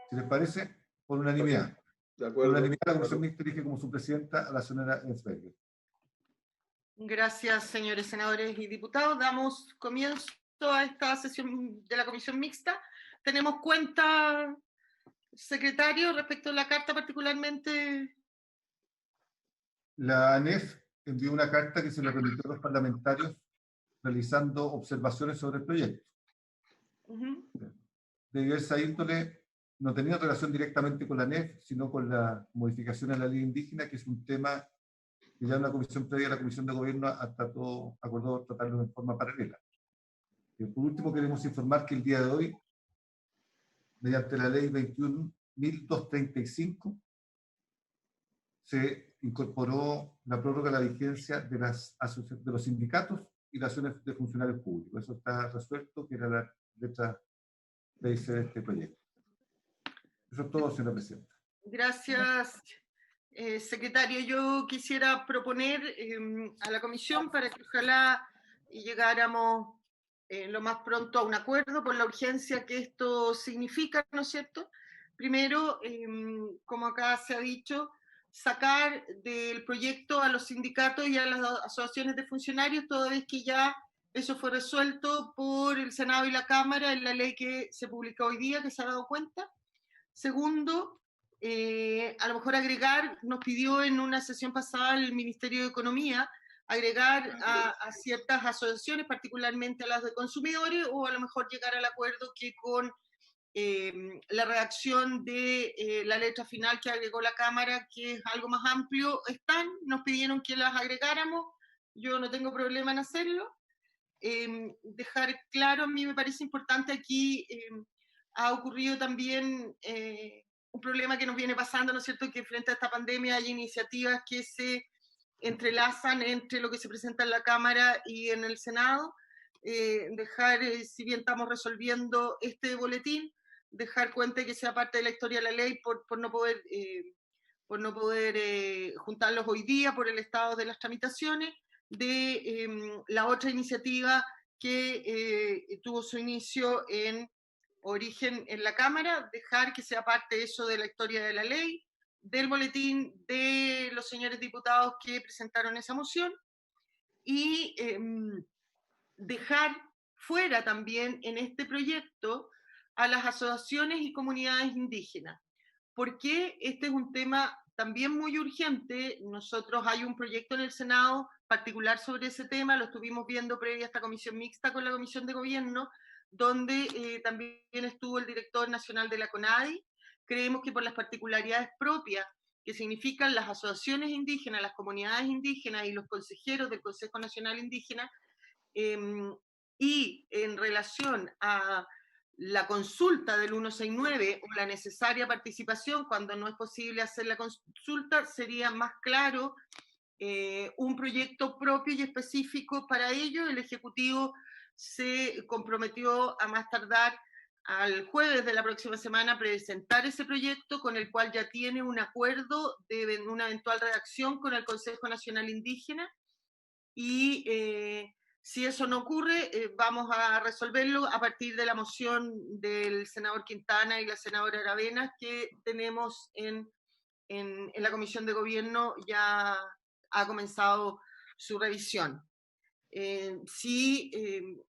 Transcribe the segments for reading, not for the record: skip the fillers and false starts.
Si les parece, por unanimidad. De acuerdo. Por unanimidad, la comisión mixta elige como su presidenta a la señora Ensberger. Gracias, señores senadores y diputados. Damos comienzo a esta sesión de la comisión mixta. Tenemos cuenta, secretario, respecto a la carta particularmente. La ANEF envió una carta que se le remitió a los parlamentarios realizando observaciones sobre el proyecto. De diversa índole, no tenía relación directamente con la ANEF, sino con la modificación a la ley indígena, que es un tema que ya en la comisión previa, la comisión de gobierno acordó tratarlo de forma paralela. Por último, queremos informar que el día de hoy, mediante la ley 21.235, se incorporó la prórroga a la vigencia de los sindicatos y las asociaciones de funcionarios públicos. Eso está resuelto, que era la letra de este proyecto. Eso es todo, señora presidenta. Gracias, secretario. Yo quisiera proponer a la comisión para que ojalá llegáramos lo más pronto a un acuerdo por la urgencia que esto significa, ¿no es cierto? Primero, como acá se ha dicho, sacar del proyecto a los sindicatos y a las asociaciones de funcionarios, toda vez que ya eso fue resuelto por el Senado y la Cámara en la ley que se publicó hoy día, que se ha dado cuenta. Segundo, a lo mejor agregar, nos pidió en una sesión pasada el Ministerio de Economía, agregar a ciertas asociaciones, particularmente a las de consumidores, o a lo mejor llegar al acuerdo que con la redacción de la letra final que agregó la Cámara, que es algo más amplio, nos pidieron que las agregáramos, yo no tengo problema en hacerlo. Dejar claro, a mí me parece importante aquí, ha ocurrido también un problema que nos viene pasando, ¿no es cierto?, que frente a esta pandemia hay iniciativas que se entrelazan entre lo que se presenta en la Cámara y en el Senado. Dejar, si bien estamos resolviendo este boletín, dejar cuenta que sea parte de la historia de la ley por no poder juntarlos hoy día por el estado de las tramitaciones, de la otra iniciativa que tuvo su inicio en origen en la Cámara, dejar que sea parte eso de la historia de la ley, del boletín de los señores diputados que presentaron esa moción, y dejar fuera también en este proyecto a las asociaciones y comunidades indígenas, porque este es un tema también muy urgente. Nosotros hay un proyecto en el Senado particular sobre ese tema, lo estuvimos viendo previa a esta comisión mixta con la Comisión de Gobierno, donde también estuvo el director nacional de la CONADI. Creemos que por las particularidades propias que significan las asociaciones indígenas, las comunidades indígenas y los consejeros del Consejo Nacional Indígena, y en relación a la consulta del 169 o la necesaria participación cuando no es posible hacer la consulta, sería más claro un proyecto propio y específico para ello. El Ejecutivo se comprometió a más tardar al jueves de la próxima semana a presentar ese proyecto, con el cual ya tiene un acuerdo de una eventual redacción con el Consejo Nacional Indígena, y si eso no ocurre, vamos a resolverlo a partir de la moción del senador Quintana y la senadora Aravena que tenemos en la Comisión de Gobierno. Ya ha comenzado su revisión. Si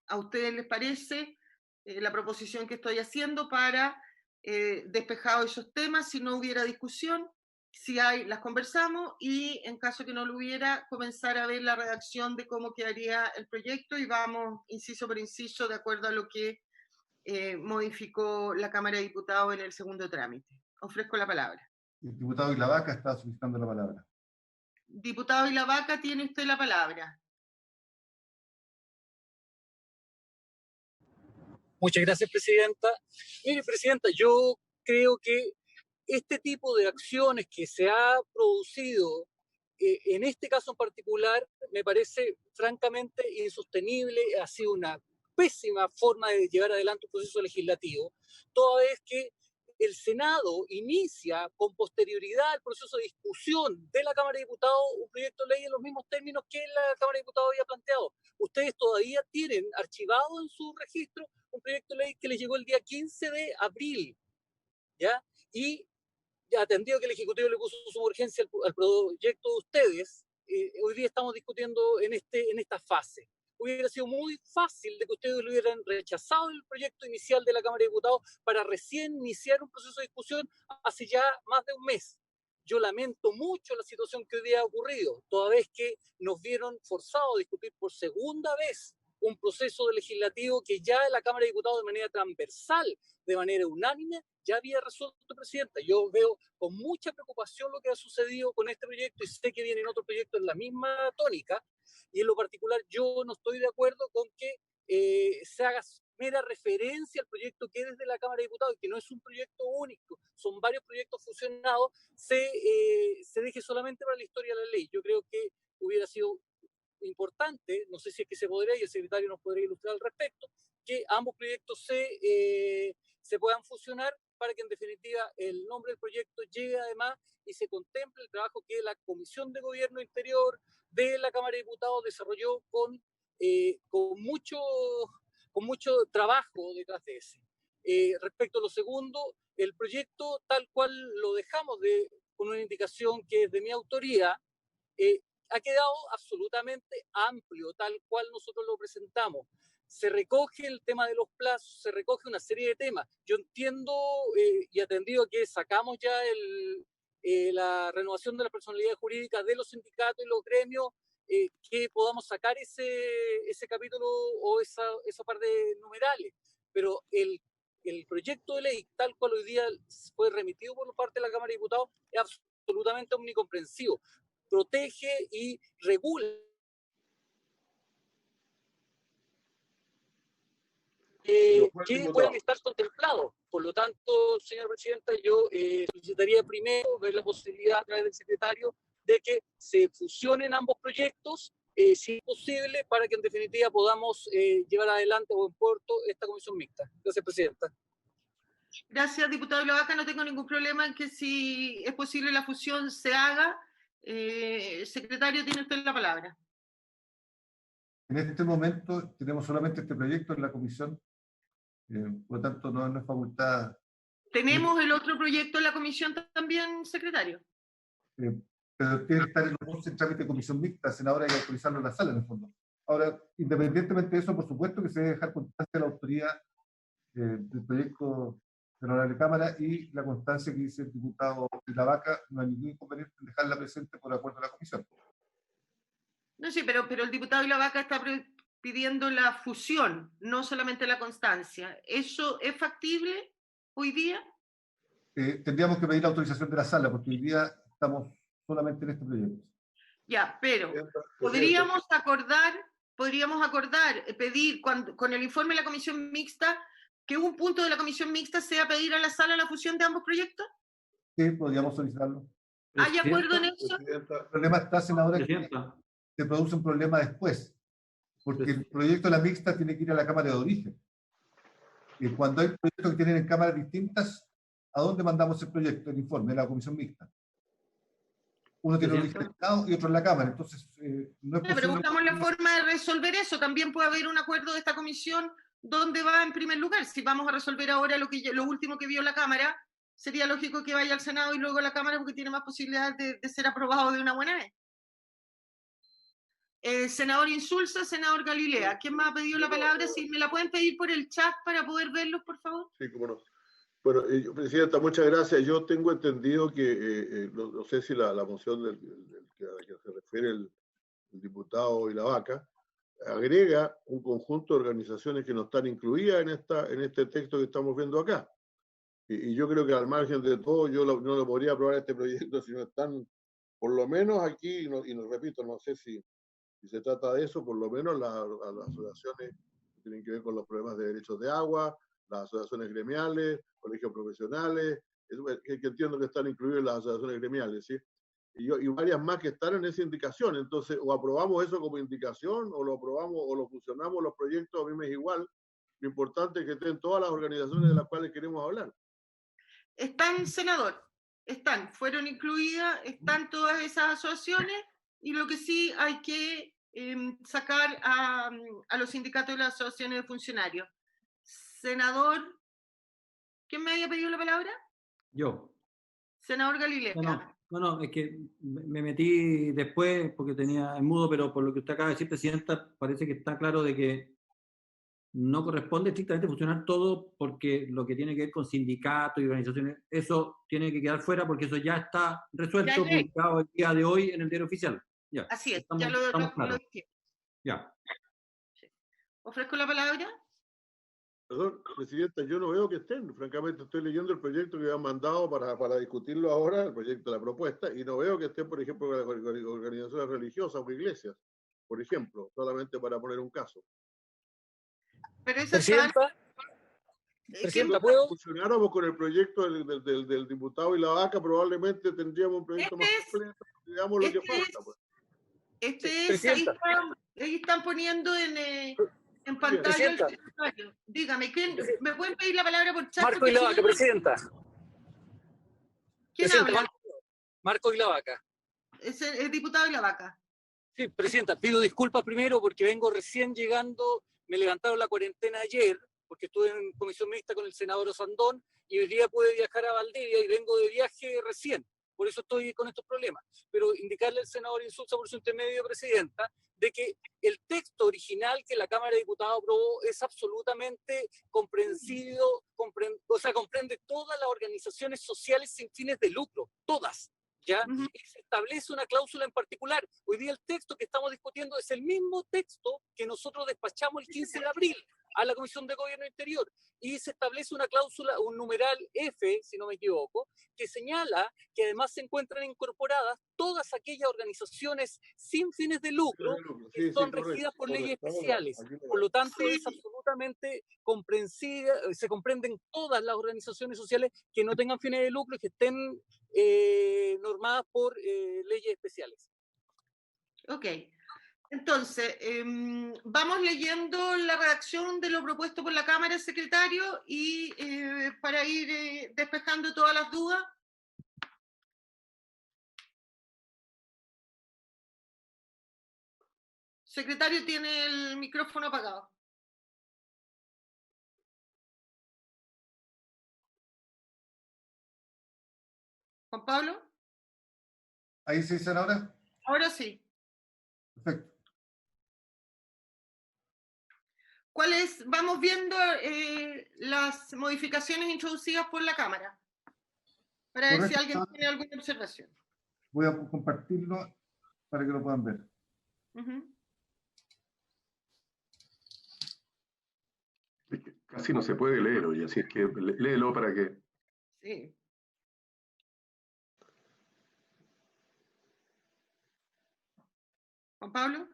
a ustedes les parece la proposición que estoy haciendo para despejar esos temas, si no hubiera discusión, si hay, las conversamos, y en caso que no lo hubiera, comenzar a ver la redacción de cómo quedaría el proyecto y vamos inciso por inciso de acuerdo a lo que modificó la Cámara de Diputados en el segundo trámite. Ofrezco la palabra. El diputado Ilavaca está solicitando la palabra. Diputado Ilavaca, tiene usted la palabra. Muchas gracias, presidenta. Mire, presidenta, yo creo que este tipo de acciones que se ha producido en este caso en particular me parece francamente insostenible. Ha sido una pésima forma de llevar adelante un proceso legislativo, toda vez que el Senado inicia con posterioridad al proceso de discusión de la Cámara de Diputados un proyecto de ley en los mismos términos que la Cámara de Diputados había planteado. Ustedes todavía tienen archivado en su registro un proyecto de ley que les llegó el día 15 de abril. ¿ya? Y atendido que el Ejecutivo le puso su urgencia al proyecto de ustedes, hoy día estamos discutiendo en esta fase. Hubiera sido muy fácil de que ustedes lo hubieran rechazado el proyecto inicial de la Cámara de Diputados para recién iniciar un proceso de discusión hace ya más de un mes. Yo lamento mucho la situación que hoy día ha ocurrido, toda vez que nos vieron forzados a discutir por segunda vez un proceso legislativo que ya la Cámara de Diputados de manera transversal, de manera unánime, ya había resuelto, Presidenta. Yo veo con mucha preocupación lo que ha sucedido con este proyecto y sé que vienen otros proyectos en la misma tónica, y en lo particular yo no estoy de acuerdo con que se haga mera referencia al proyecto que es desde la Cámara de Diputados, que no es un proyecto único, son varios proyectos fusionados, se deje solamente para la historia de la ley. Yo creo que hubiera sido importante, no sé si es que se podría, y el secretario nos podría ilustrar al respecto, que ambos proyectos se puedan fusionar para que en definitiva el nombre del proyecto llegue además y se contemple el trabajo que la Comisión de Gobierno Interior de la Cámara de Diputados desarrolló con mucho trabajo detrás de ese. Respecto a lo segundo, el proyecto tal cual lo dejamos con una indicación que es de mi autoría, ha quedado absolutamente amplio, tal cual nosotros lo presentamos. Se recoge el tema de los plazos, se recoge una serie de temas. Yo entiendo y atendido que sacamos ya la renovación de las personalidades jurídicas de los sindicatos y los gremios, que podamos sacar ese capítulo o esa par de numerales. Pero el proyecto de ley, tal cual hoy día fue remitido por parte de la Cámara de Diputados, es absolutamente omnicomprensivo. Protege y regula que pueden estar contemplados. Por lo tanto, señora Presidenta, yo solicitaría primero ver la posibilidad a través del secretario de que se fusionen ambos proyectos, si es posible, para que en definitiva podamos llevar adelante o en puerto esta comisión mixta. Gracias, Presidenta. Gracias, diputado Lavaca. No tengo ningún problema en que si es posible la fusión se haga. Secretario, tiene usted la palabra. En este momento tenemos solamente este proyecto en la comisión, por lo tanto no es facultad. ¿Tenemos el otro proyecto en la comisión también, secretario? Pero tiene que estar en los dos en trámite de comisión mixta, senadora, hay que autorizarlo en la sala, en el fondo. Ahora, independientemente de eso, por supuesto que se debe dejar constancia a la autoridad del proyecto de la Honorable Cámara y la constancia que dice el diputado Lavaca, no hay ningún inconveniente en dejarla presente por acuerdo de la comisión. No, sí, pero el diputado Lavaca está pidiendo la fusión, no solamente la constancia. ¿Eso es factible hoy día? Tendríamos que pedir la autorización de la sala, porque hoy día estamos solamente en este proyecto. Ya, pero podríamos acordar, pedir con el informe de la comisión mixta, que un punto de la comisión mixta sea pedir a la sala la fusión de ambos proyectos. Sí, podríamos solicitarlo. ¿Hay acuerdo en eso? El problema está, senadora, que se produce un problema después, porque el proyecto de la mixta tiene que ir a la Cámara de Origen. Y cuando hay proyectos que tienen en cámaras distintas, ¿a dónde mandamos el proyecto, el informe de la comisión mixta? Uno tiene origen en el Estado y otro en la Cámara, entonces no es posible. Pero buscamos la forma de resolver eso. También puede haber un acuerdo de esta comisión donde va en primer lugar. Si vamos a resolver ahora lo último que vio la Cámara, sería lógico que vaya al Senado y luego a la Cámara porque tiene más posibilidades de ser aprobado de una buena vez. Senador Insulza, senador Galilea. ¿Quién más ha pedido la palabra? Si me la pueden pedir por el chat para poder verlos, por favor. Sí, cómo no. Bueno, Presidenta, muchas gracias. Yo tengo entendido que, no sé si la moción a la que se refiere el diputado Lavaca, agrega un conjunto de organizaciones que no están incluidas en este texto que estamos viendo acá. Y yo creo que al margen de todo, yo no lo podría aprobar este proyecto si no están, por lo menos aquí, y no repito, no sé si se trata de eso, por lo menos las asociaciones que tienen que ver con los problemas de derechos de agua, las asociaciones gremiales, colegios profesionales, que entiendo que están incluidas las asociaciones gremiales, ¿sí? Y varias más que están en esa indicación. Entonces, o aprobamos eso como indicación, o lo aprobamos, o lo fusionamos los proyectos, a mí me es igual. Lo importante es que estén todas las organizaciones de las cuales queremos hablar. Están, senador, fueron incluidas, están todas esas asociaciones, y lo que sí hay que sacar a los sindicatos y las asociaciones de funcionarios. Senador, ¿quién me había pedido la palabra? Yo. Senador Galilea. No, es que me metí después porque tenía en mudo, pero por lo que usted acaba de decir, Presidenta, parece que está claro de que no corresponde estrictamente funcionar todo, porque lo que tiene que ver con sindicatos y organizaciones, eso tiene que quedar fuera porque eso ya está resuelto, publicado el día de hoy en el diario oficial. Ya, así es, estamos, ya lo claros. Ya. Ofrezco la palabra. Perdón, Presidenta, yo no veo que estén. Francamente, estoy leyendo el proyecto que me han mandado para discutirlo ahora, el proyecto de la propuesta, y no veo que estén, por ejemplo, organizaciones religiosas o iglesias, por ejemplo, solamente para poner un caso. Pero esa Presidenta, ¿puedo? Si funcionáramos con el proyecto del diputado y la vaca, probablemente tendríamos un proyecto más completo, digamos lo que falta. Pues. Ahí están poniendo en pantalla el secretario. Dígame, ¿me pueden pedir la palabra por chat? Marco y la Vaca, Presidenta. ¿Quién habla? Marco y la Vaca. Es el diputado y la Vaca. Sí, Presidenta, pido disculpas primero porque vengo recién llegando, me levantaron la cuarentena ayer, porque estuve en comisión mixta con el senador Osandón, y hoy día pude viajar a Valdivia y vengo de viaje recién. Por eso estoy con estos problemas. Pero indicarle al senador Insulza, por su intermedio, Presidenta, de que el texto original que la Cámara de Diputados aprobó es absolutamente comprensivo, comprende todas las organizaciones sociales sin fines de lucro, todas. ¿Ya? Y se establece una cláusula en particular. Hoy día el texto que estamos discutiendo es el mismo texto que nosotros despachamos el 15 de abril a la Comisión de Gobierno Interior, y se establece una cláusula, un numeral F, si no me equivoco, que señala que además se encuentran incorporadas todas aquellas organizaciones sin fines de lucro que son regidas por leyes especiales. Por lo tanto, es absolutamente comprensiva, se comprenden todas las organizaciones sociales que no tengan fines de lucro y que estén normadas por leyes especiales. Ok. Entonces, vamos leyendo la redacción de lo propuesto por la Cámara, secretario, y para ir despejando todas las dudas. Secretario, tiene el micrófono apagado. Juan Pablo. ¿Ahí se dicen ahora? Ahora sí. Perfecto. Vamos viendo las modificaciones introducidas por la Cámara, para ver si alguien tiene alguna observación. Voy a compartirlo para que lo puedan ver. Casi no se puede leer hoy, así es que léelo para que... Sí. ¿Juan Pablo?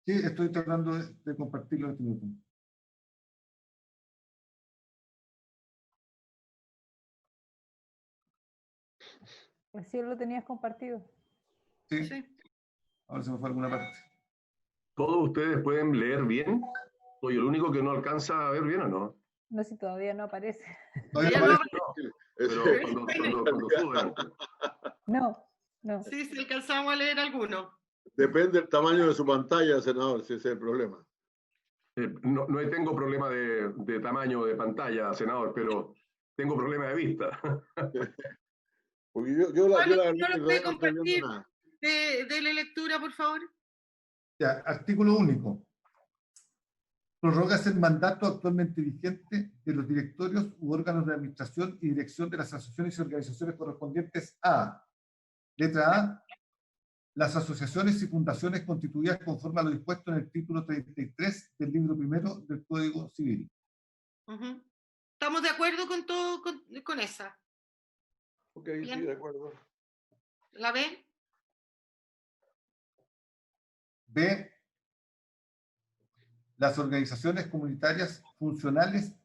Sí, estoy tratando de compartirlo en este minuto. Recién lo tenías compartido. Sí. Ahora se me fue alguna parte. ¿Todos ustedes pueden leer bien? ¿Soy el único que no alcanza a ver bien o no? No, si todavía no aparece. Todavía no aparece. No, pero cuando suban. No. Sí, si alcanzamos a leer alguno. Depende del tamaño de su pantalla, senador, si ese es el problema. No tengo problema de tamaño de pantalla, senador, pero tengo problema de vista. Porque yo la no puede compartir de la lectura, por favor. Ya, artículo único. Prorrogas el mandato actualmente vigente de los directorios u órganos de administración y dirección de las asociaciones y organizaciones correspondientes a: letra A, las asociaciones y fundaciones constituidas conforme a lo dispuesto en el título 33 del libro primero del Código Civil. ¿Estamos de acuerdo con todo, con esa? Ok, bien. Sí, de acuerdo. ¿La B? B, las organizaciones comunitarias funcionales,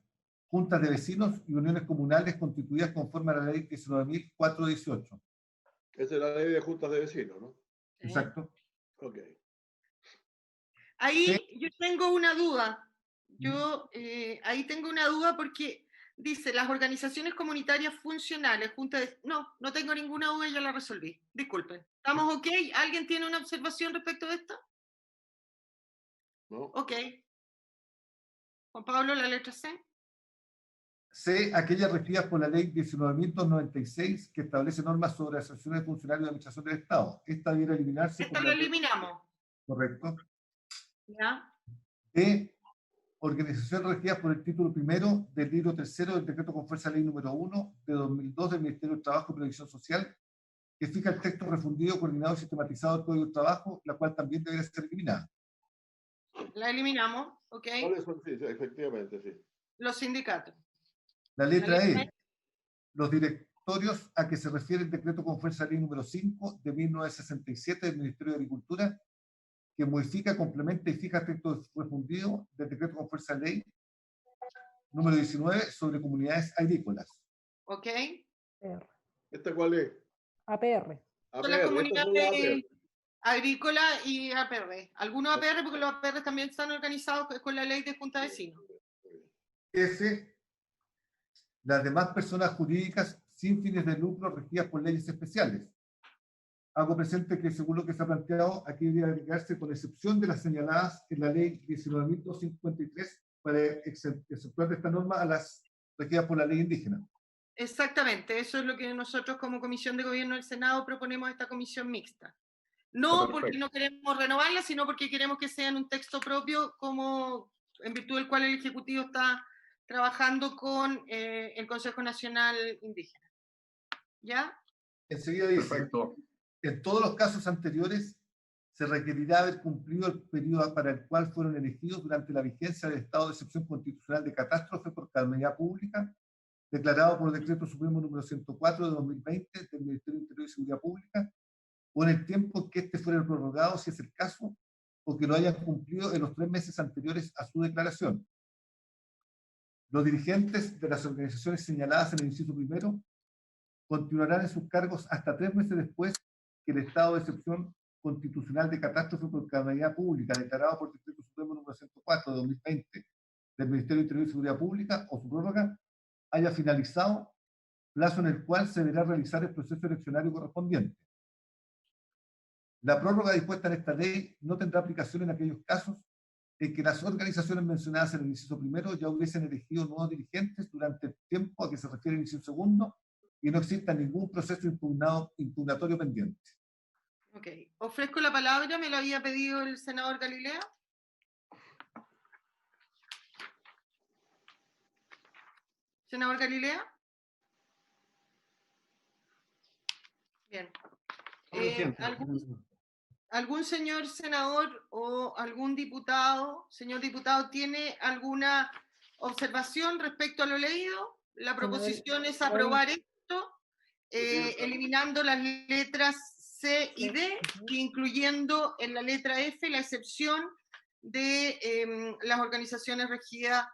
juntas de vecinos y uniones comunales constituidas conforme a la ley 19.418. Esa es la ley de juntas de vecinos, ¿no? Exacto. Ok. Ahí yo tengo una duda. Ahí tengo una duda porque dice las organizaciones comunitarias funcionales, juntas de... No tengo ninguna duda, ya la resolví. Disculpen. ¿Estamos ok? ¿Alguien tiene una observación respecto de esto? No. Ok. Juan Pablo, la letra C. C, aquellas regidas por la ley 19.296 que establece normas sobre asociaciones de funcionarios de administración del Estado. Esta debiera eliminarse. Esta lo eliminamos. Correcto. ¿Ya? D, organizaciones regidas por el título primero del libro tercero del decreto con fuerza ley número 1 de 2002 del Ministerio del Trabajo y Previsión Social, que fija el texto refundido, coordinado y sistematizado del Código del Trabajo, la cual también debería ser eliminada. La eliminamos, ¿ok? ¿Cuáles son? Sí, efectivamente, sí. Los sindicatos. La letra E, los directorios a que se refiere el decreto con fuerza ley número 5 de 1967 del Ministerio de Agricultura, que modifica, complementa y fija texto refundido del decreto con fuerza ley número 19 sobre comunidades agrícolas. ¿Ok? APR. ¿Esta cuál es? APR. Son las APR, estas son las comunidades APR. agrícola y APR. Algunos APR, porque los APR también están organizados con la ley de Junta de Vecinos. F, las demás personas jurídicas sin fines de lucro regidas por leyes especiales. Hago presente que, según lo que se ha planteado, aquí debería agregarse con excepción de las señaladas en la ley 19.253 para exceptuar de esta norma a las regidas por la ley indígena. Exactamente, eso es lo que nosotros como Comisión de Gobierno del Senado proponemos a esta comisión mixta. No porque no queremos renovarla, sino porque queremos que sea en un texto propio, como en virtud del cual el Ejecutivo está trabajando con el Consejo Nacional Indígena. ¿Ya? Enseguida dice, Perfecto. en todos los casos anteriores se requerirá haber cumplido el periodo para el cual fueron elegidos durante la vigencia del estado de excepción constitucional de catástrofe por calamidad pública, declarado por el Decreto Supremo número 104 de 2020 del Ministerio de Interior y Seguridad Pública, o en el tiempo que éste fuera prorrogado, si es el caso, o que lo hayan cumplido en los 3 meses anteriores a su declaración. Los dirigentes de las organizaciones señaladas en el inciso primero continuarán en sus cargos hasta 3 meses después que el estado de excepción constitucional de catástrofe por calamidad pública, declarado por el Decreto Supremo número 104 de 2020 del Ministerio de Interior y Seguridad Pública, o su prórroga, haya finalizado, plazo en el cual se deberá realizar el proceso eleccionario correspondiente. La prórroga dispuesta en esta ley no tendrá aplicación en aquellos casos en que las organizaciones mencionadas en el inciso primero ya hubiesen elegido nuevos dirigentes durante el tiempo a que se refiere el inciso segundo y no exista ningún proceso impugnatorio pendiente. Ok. Ofrezco la palabra, me lo había pedido el senador Galilea. Senador Galilea. Bien. ¿Algún señor senador o algún diputado, señor diputado, tiene alguna observación respecto a lo leído? La proposición es aprobar esto, eliminando las letras C y D, incluyendo en la letra F la excepción de las organizaciones regidas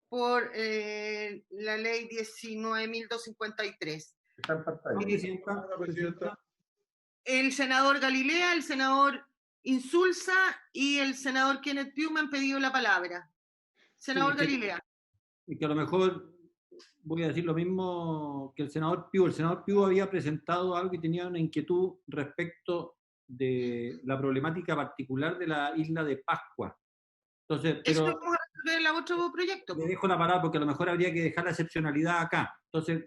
por la ley 19.253. Está en pantalla. El senador Galilea, el senador Insulza y el senador Kenneth Pugh me han pedido la palabra. Senador Galilea. Y que a lo mejor voy a decir lo mismo que el senador Pugh. El senador Pugh había presentado algo y tenía una inquietud respecto de la problemática particular de la isla de Pascua. Entonces, pero eso lo vamos a resolver en el otro proyecto. Le dejo la palabra porque a lo mejor habría que dejar la excepcionalidad acá. Entonces,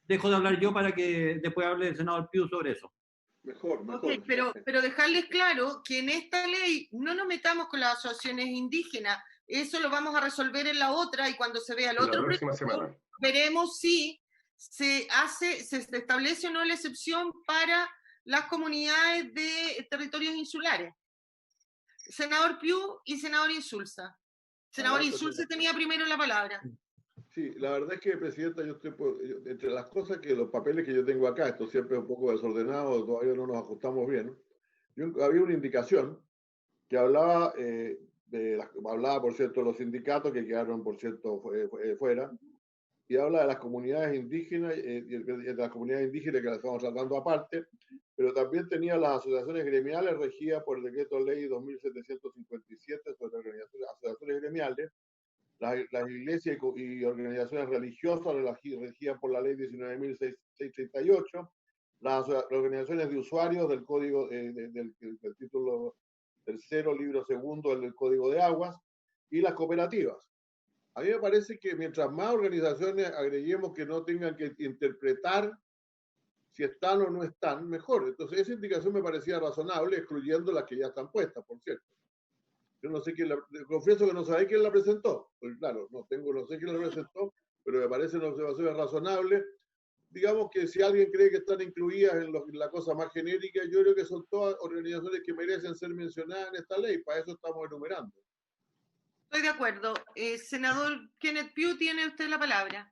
dejo de hablar yo para que después hable el senador Pugh sobre eso. Mejor. Okay, pero dejarles claro que en esta ley no nos metamos con las asociaciones indígenas. Eso lo vamos a resolver en la otra, y cuando se vea el otro proyecto, veremos si se establece o no la excepción para las comunidades de territorios insulares. Senador Pugh y senador Insulza. Senador Insulza tenía primero la palabra. Sí, la verdad es que, Presidenta, entre las cosas que los papeles que yo tengo acá, esto siempre es un poco desordenado, todavía no nos ajustamos bien, había una indicación que hablaba, por cierto, de los sindicatos que quedaron, por cierto, fuera, y habla de las comunidades indígenas, de las comunidades indígenas que las estamos tratando aparte, pero también tenía las asociaciones gremiales regidas por el decreto ley 2757 sobre asociaciones gremiales, las iglesias y organizaciones religiosas regidas por la ley 19.638, las organizaciones de usuarios del código del título tercero, libro segundo del Código de Aguas, y las cooperativas. A mí me parece que mientras más organizaciones agreguemos que no tengan que interpretar si están o no están, mejor. Entonces, esa indicación me parecía razonable, excluyendo las que ya están puestas, por cierto. Yo no sé quién confieso que no sabía quién la presentó. Pues claro, no sé quién la presentó, pero me parece una observación razonable. Digamos que si alguien cree que están incluidas en la cosa más genérica, yo creo que son todas organizaciones que merecen ser mencionadas en esta ley, para eso estamos enumerando. Estoy de acuerdo. Senador Kenneth Pugh, tiene usted la palabra.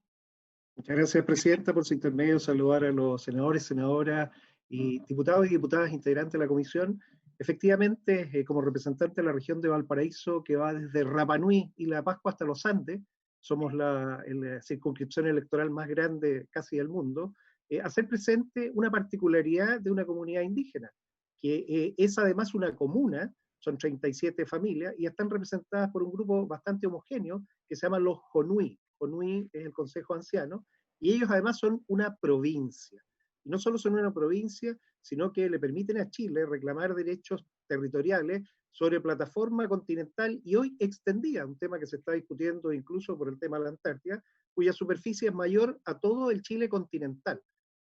Muchas gracias, Presidenta, por su intermedio. Saludar a los senadores, senadoras y diputados y diputadas integrantes de la comisión. Efectivamente, como representante de la región de Valparaíso, que va desde Rapa Nui y La Pascua hasta los Andes, somos la circunscripción electoral más grande casi del mundo, hacer presente una particularidad de una comunidad indígena, que es además una comuna, son 37 familias, y están representadas por un grupo bastante homogéneo que se llama los Jonui. Jonui es el Consejo Anciano, y ellos además son una provincia. Y no solo son una provincia, sino que le permiten a Chile reclamar derechos territoriales sobre plataforma continental y hoy extendida, un tema que se está discutiendo incluso por el tema de la Antártida, cuya superficie es mayor a todo el Chile continental.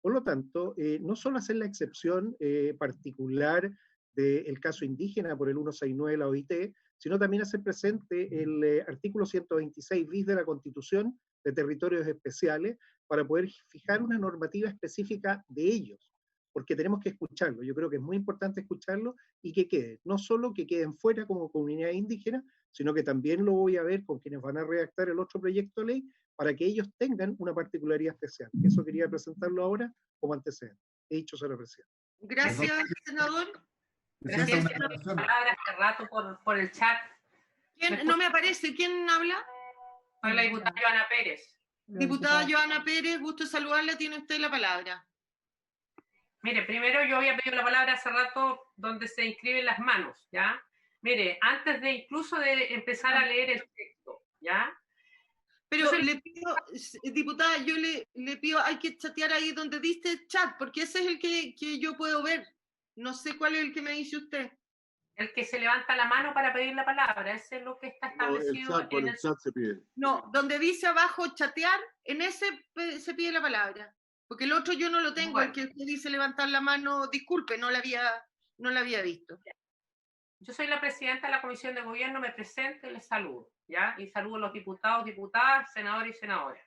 Por lo tanto, no solo hacer la excepción particular del caso indígena por el 169 de la OIT, sino también hacer presente el artículo 126 bis de la Constitución de Territorios Especiales para poder fijar una normativa específica de ellos, porque tenemos que escucharlo. Yo creo que es muy importante escucharlo y que quede, no solo que queden fuera como comunidad indígena, sino que también lo voy a ver con quienes van a redactar el otro proyecto de ley para que ellos tengan una particularidad especial. Eso quería presentarlo ahora como antecedente. He dicho, señora Presidenta. Gracias, senador. Presidenta, una Gracias. aclaración. Palabra hace rato por el chat. No me aparece. ¿Quién habla? Soy la diputada Joana Pérez. Diputada Joana Pérez, gusto saludarla. Tiene usted la palabra. Mire, primero yo había pedido la palabra hace rato donde se inscriben las manos, ¿ya? Mire, antes de incluso de empezar a leer el texto, ¿ya? Pero le pido, diputada, yo le pido, hay que chatear ahí donde diste chat, porque ese es el que yo puedo ver. No sé cuál es el que me dice usted. El que se levanta la mano para pedir la palabra, ese es lo que está establecido. No, el chat se pide. No, donde dice abajo chatear, en ese se pide la palabra. Porque el otro yo no lo tengo, bueno. El que usted dice levantar la mano, disculpe, no la había visto. Yo soy la presidenta de la Comisión de Gobierno, me presento y les saludo, ¿ya? Y saludo a los diputados, diputadas, senadores y senadoras.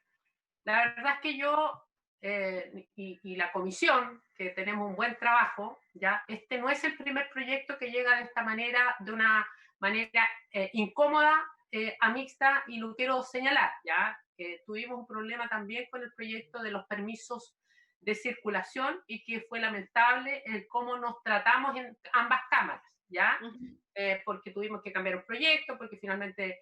La verdad es que yo y la comisión, que tenemos un buen trabajo, ¿ya? Este no es el primer proyecto que llega de esta manera, de una manera incómoda a mixta, y lo quiero señalar, ¿ya? Que tuvimos un problema también con el proyecto de los permisos de circulación y que fue lamentable el cómo nos tratamos en ambas cámaras, ¿ya? Porque tuvimos que cambiar un proyecto, porque finalmente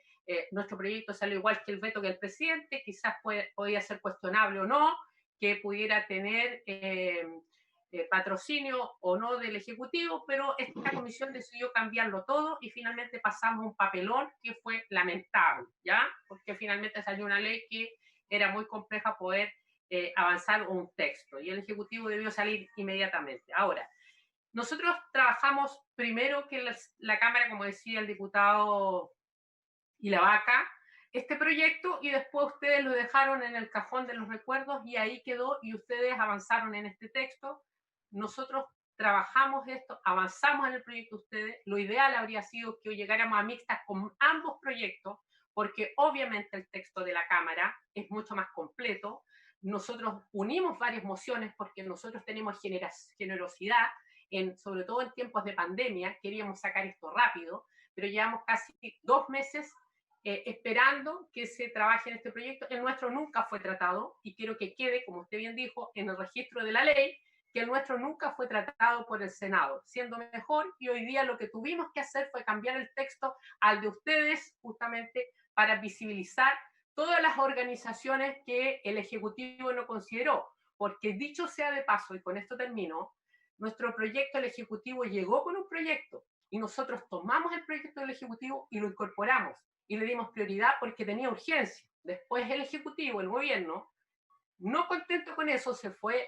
nuestro proyecto salió igual que el veto que el presidente, quizás podía ser cuestionable o no, que pudiera tener patrocinio o no del Ejecutivo, pero esta comisión decidió cambiarlo todo y finalmente pasamos un papelón que fue lamentable, ¿ya? Porque finalmente salió una ley que era muy compleja poder avanzar un texto y el Ejecutivo debió salir inmediatamente. Ahora, nosotros trabajamos primero que la Cámara, como decía el diputado Ilavaca, este proyecto, y después ustedes lo dejaron en el cajón de los recuerdos y ahí quedó, y ustedes avanzaron en este texto. Nosotros trabajamos esto, avanzamos en el proyecto de ustedes. Lo ideal habría sido que hoy llegáramos a mixtas con ambos proyectos, porque obviamente el texto de la Cámara es mucho más completo. Nosotros unimos varias mociones porque nosotros tenemos generosidad, sobre todo en tiempos de pandemia, queríamos sacar esto rápido, pero llevamos casi 2 meses esperando que se trabaje en este proyecto. El nuestro nunca fue tratado, y quiero que quede, como usted bien dijo, en el registro de la ley, que el nuestro nunca fue tratado por el Senado, siendo mejor, y hoy día lo que tuvimos que hacer fue cambiar el texto al de ustedes, justamente para visibilizar todas las organizaciones que el Ejecutivo no consideró, porque dicho sea de paso, y con esto termino, nuestro proyecto, el Ejecutivo llegó con un proyecto, y nosotros tomamos el proyecto del Ejecutivo y lo incorporamos, y le dimos prioridad porque tenía urgencia. Después el Ejecutivo, el gobierno, no contento con eso, se fue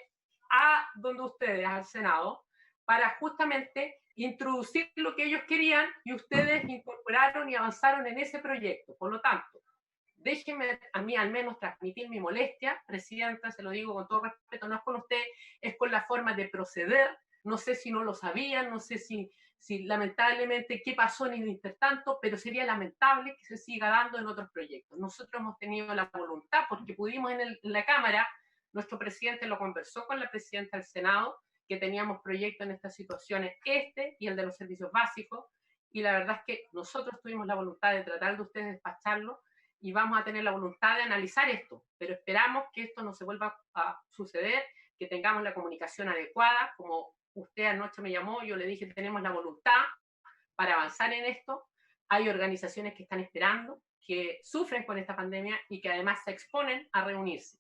a donde ustedes, al Senado, para justamente introducir lo que ellos querían, y ustedes incorporaron y avanzaron en ese proyecto. Por lo tanto, Déjenme a mí al menos transmitir mi molestia, presidenta, se lo digo con todo respeto, no es con usted, es con la forma de proceder. No sé si no lo sabían, no sé si lamentablemente qué pasó en el intertanto, pero sería lamentable que se siga dando en otros proyectos. Nosotros hemos tenido la voluntad, porque pudimos en la Cámara, nuestro presidente lo conversó con la presidenta del Senado, que teníamos proyectos en estas situaciones, y el de los servicios básicos, y la verdad es que nosotros tuvimos la voluntad de tratar de ustedes despacharlo, y vamos a tener la voluntad de analizar esto, pero esperamos que esto no se vuelva a suceder, que tengamos la comunicación adecuada. Como usted anoche me llamó, yo le dije, tenemos la voluntad para avanzar en esto. Hay organizaciones que están esperando, que sufren con esta pandemia y que además se exponen a reunirse.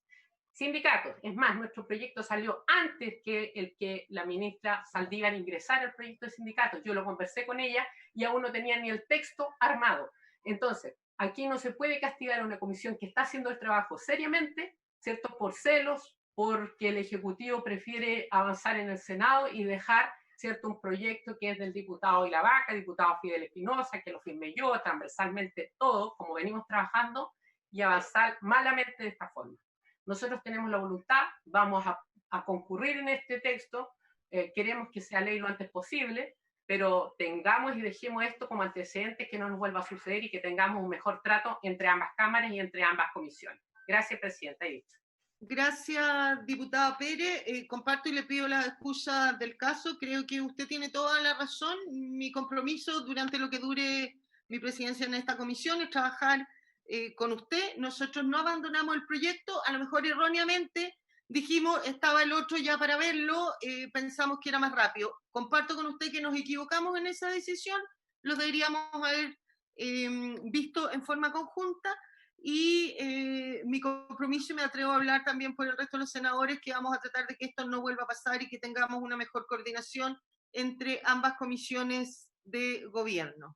Sindicatos, es más, nuestro proyecto salió antes que el que la ministra Saldívar ingresara al proyecto de sindicatos. Yo lo conversé con ella y aún no tenía ni el texto armado. Entonces, aquí no se puede castigar a una comisión que está haciendo el trabajo seriamente, ¿cierto? Por celos, porque el Ejecutivo prefiere avanzar en el Senado y dejar, ¿cierto?, un proyecto que es del diputado Ilavaca, diputado Fidel Espinosa, que lo firmé yo, transversalmente todo, como venimos trabajando, y avanzar malamente de esta forma. Nosotros tenemos la voluntad, vamos a concurrir en este texto, queremos que sea ley lo antes posible, pero tengamos y dejemos esto como antecedentes, que no nos vuelva a suceder y que tengamos un mejor trato entre ambas cámaras y entre ambas comisiones. Gracias, presidenta. Gracias, diputada Pérez. Comparto y le pido la excusa del caso. Creo que usted tiene toda la razón. Mi compromiso durante lo que dure mi presidencia en esta comisión es trabajar con usted. Nosotros no abandonamos el proyecto, a lo mejor erróneamente dijimos, estaba el otro ya para verlo, pensamos que era más rápido. Comparto con usted que nos equivocamos en esa decisión, lo deberíamos haber visto en forma conjunta, y mi compromiso, y me atrevo a hablar también por el resto de los senadores, que vamos a tratar de que esto no vuelva a pasar y que tengamos una mejor coordinación entre ambas comisiones de gobierno.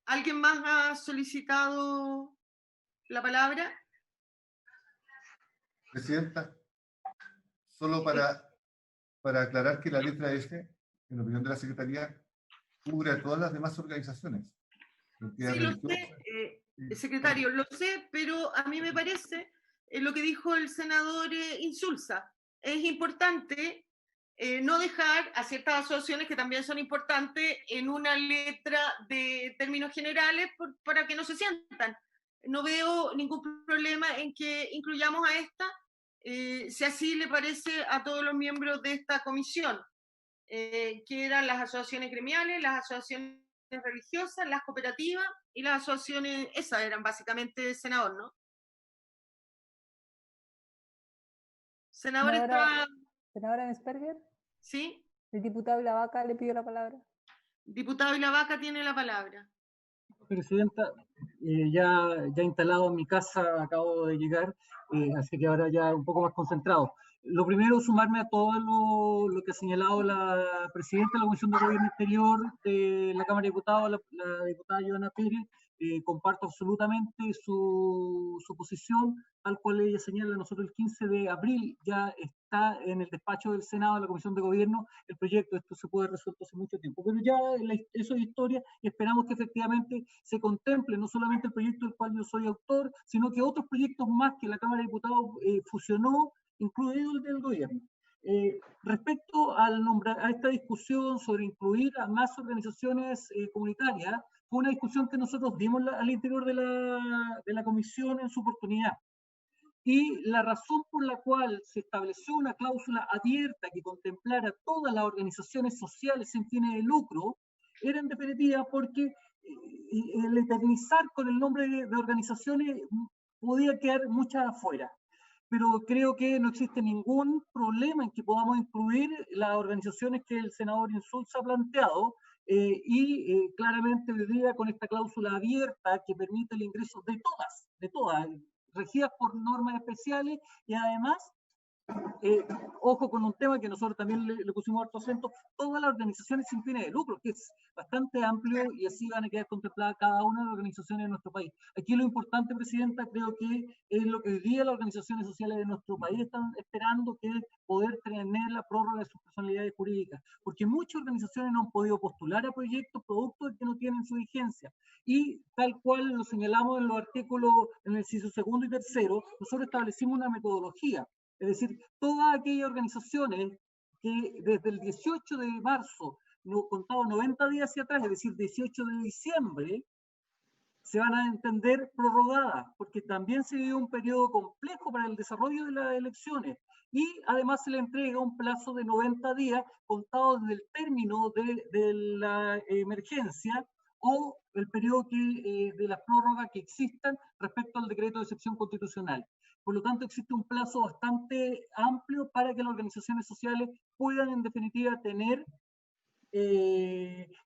¿Alguien más ha solicitado la palabra? Presidenta, solo para aclarar que la letra F, en opinión de la Secretaría, cubre a todas las demás organizaciones. Sí, lo sé, secretario, lo sé, pero a mí me parece lo que dijo el senador Insulza. Es importante no dejar a ciertas asociaciones que también son importantes en una letra de términos generales para que no se sientan. No veo ningún problema en que incluyamos a esta, si así le parece a todos los miembros de esta comisión, que eran las asociaciones gremiales, las asociaciones religiosas, las cooperativas y las asociaciones, esas eran básicamente, senador, ¿no? Senadora Mesperger. ¿Sí? El diputado Ilavaca le pidió la palabra. Diputado Ilavaca tiene la palabra. Presidenta, ya instalado en mi casa, acabo de llegar, así que ahora ya un poco más concentrado. Lo primero, sumarme a todo lo que ha señalado la presidenta de la Comisión de Gobierno Interior de la Cámara de Diputados, la diputada Joana Pérez. Comparto absolutamente su posición, tal cual ella señala. Nosotros el 15 de abril ya está en el despacho del Senado, de la Comisión de Gobierno, el proyecto. Esto se puede resuelto hace mucho tiempo, pero ya eso es historia, y esperamos que efectivamente se contemple no solamente el proyecto del cual yo soy autor, sino que otros proyectos más que la Cámara de Diputados fusionó, incluido el del gobierno. Respecto a esta discusión sobre incluir a más organizaciones comunitarias, fue una discusión que nosotros dimos al interior de la comisión en su oportunidad. Y la razón por la cual se estableció una cláusula abierta que contemplara todas las organizaciones sociales sin fines de lucro era en definitiva porque el eternizar con el nombre de organizaciones podía quedar muchas afuera. Pero creo que no existe ningún problema en que podamos incluir las organizaciones que el senador Insulza ha planteado, y claramente hoy día con esta cláusula abierta que permite el ingreso de todas, regidas por normas especiales, y además ojo con un tema que nosotros también le pusimos harto acento, todas las organizaciones sin fines de lucro, que es bastante amplio y así van a quedar contempladas cada una de las organizaciones de nuestro país. Aquí lo importante, Presidenta, creo que es lo que hoy día las organizaciones sociales de nuestro país están esperando, que es poder tener la prórroga de sus personalidades jurídicas, porque muchas organizaciones no han podido postular a proyectos producto de que no tienen su vigencia. Y tal cual lo señalamos en los artículos, en el inciso segundo y tercero, nosotros establecimos una metodología. Es decir, todas aquellas organizaciones que desde el 18 de marzo, contado 90 días hacia atrás, es decir, 18 de diciembre, se van a entender prorrogadas, porque también se vive un periodo complejo para el desarrollo de las elecciones. Y además se le entrega un plazo de 90 días contado desde el término de la emergencia o el periodo de las prórrogas que existan respecto al decreto de excepción constitucional. Por lo tanto, existe un plazo bastante amplio para que las organizaciones sociales puedan, en definitiva, tener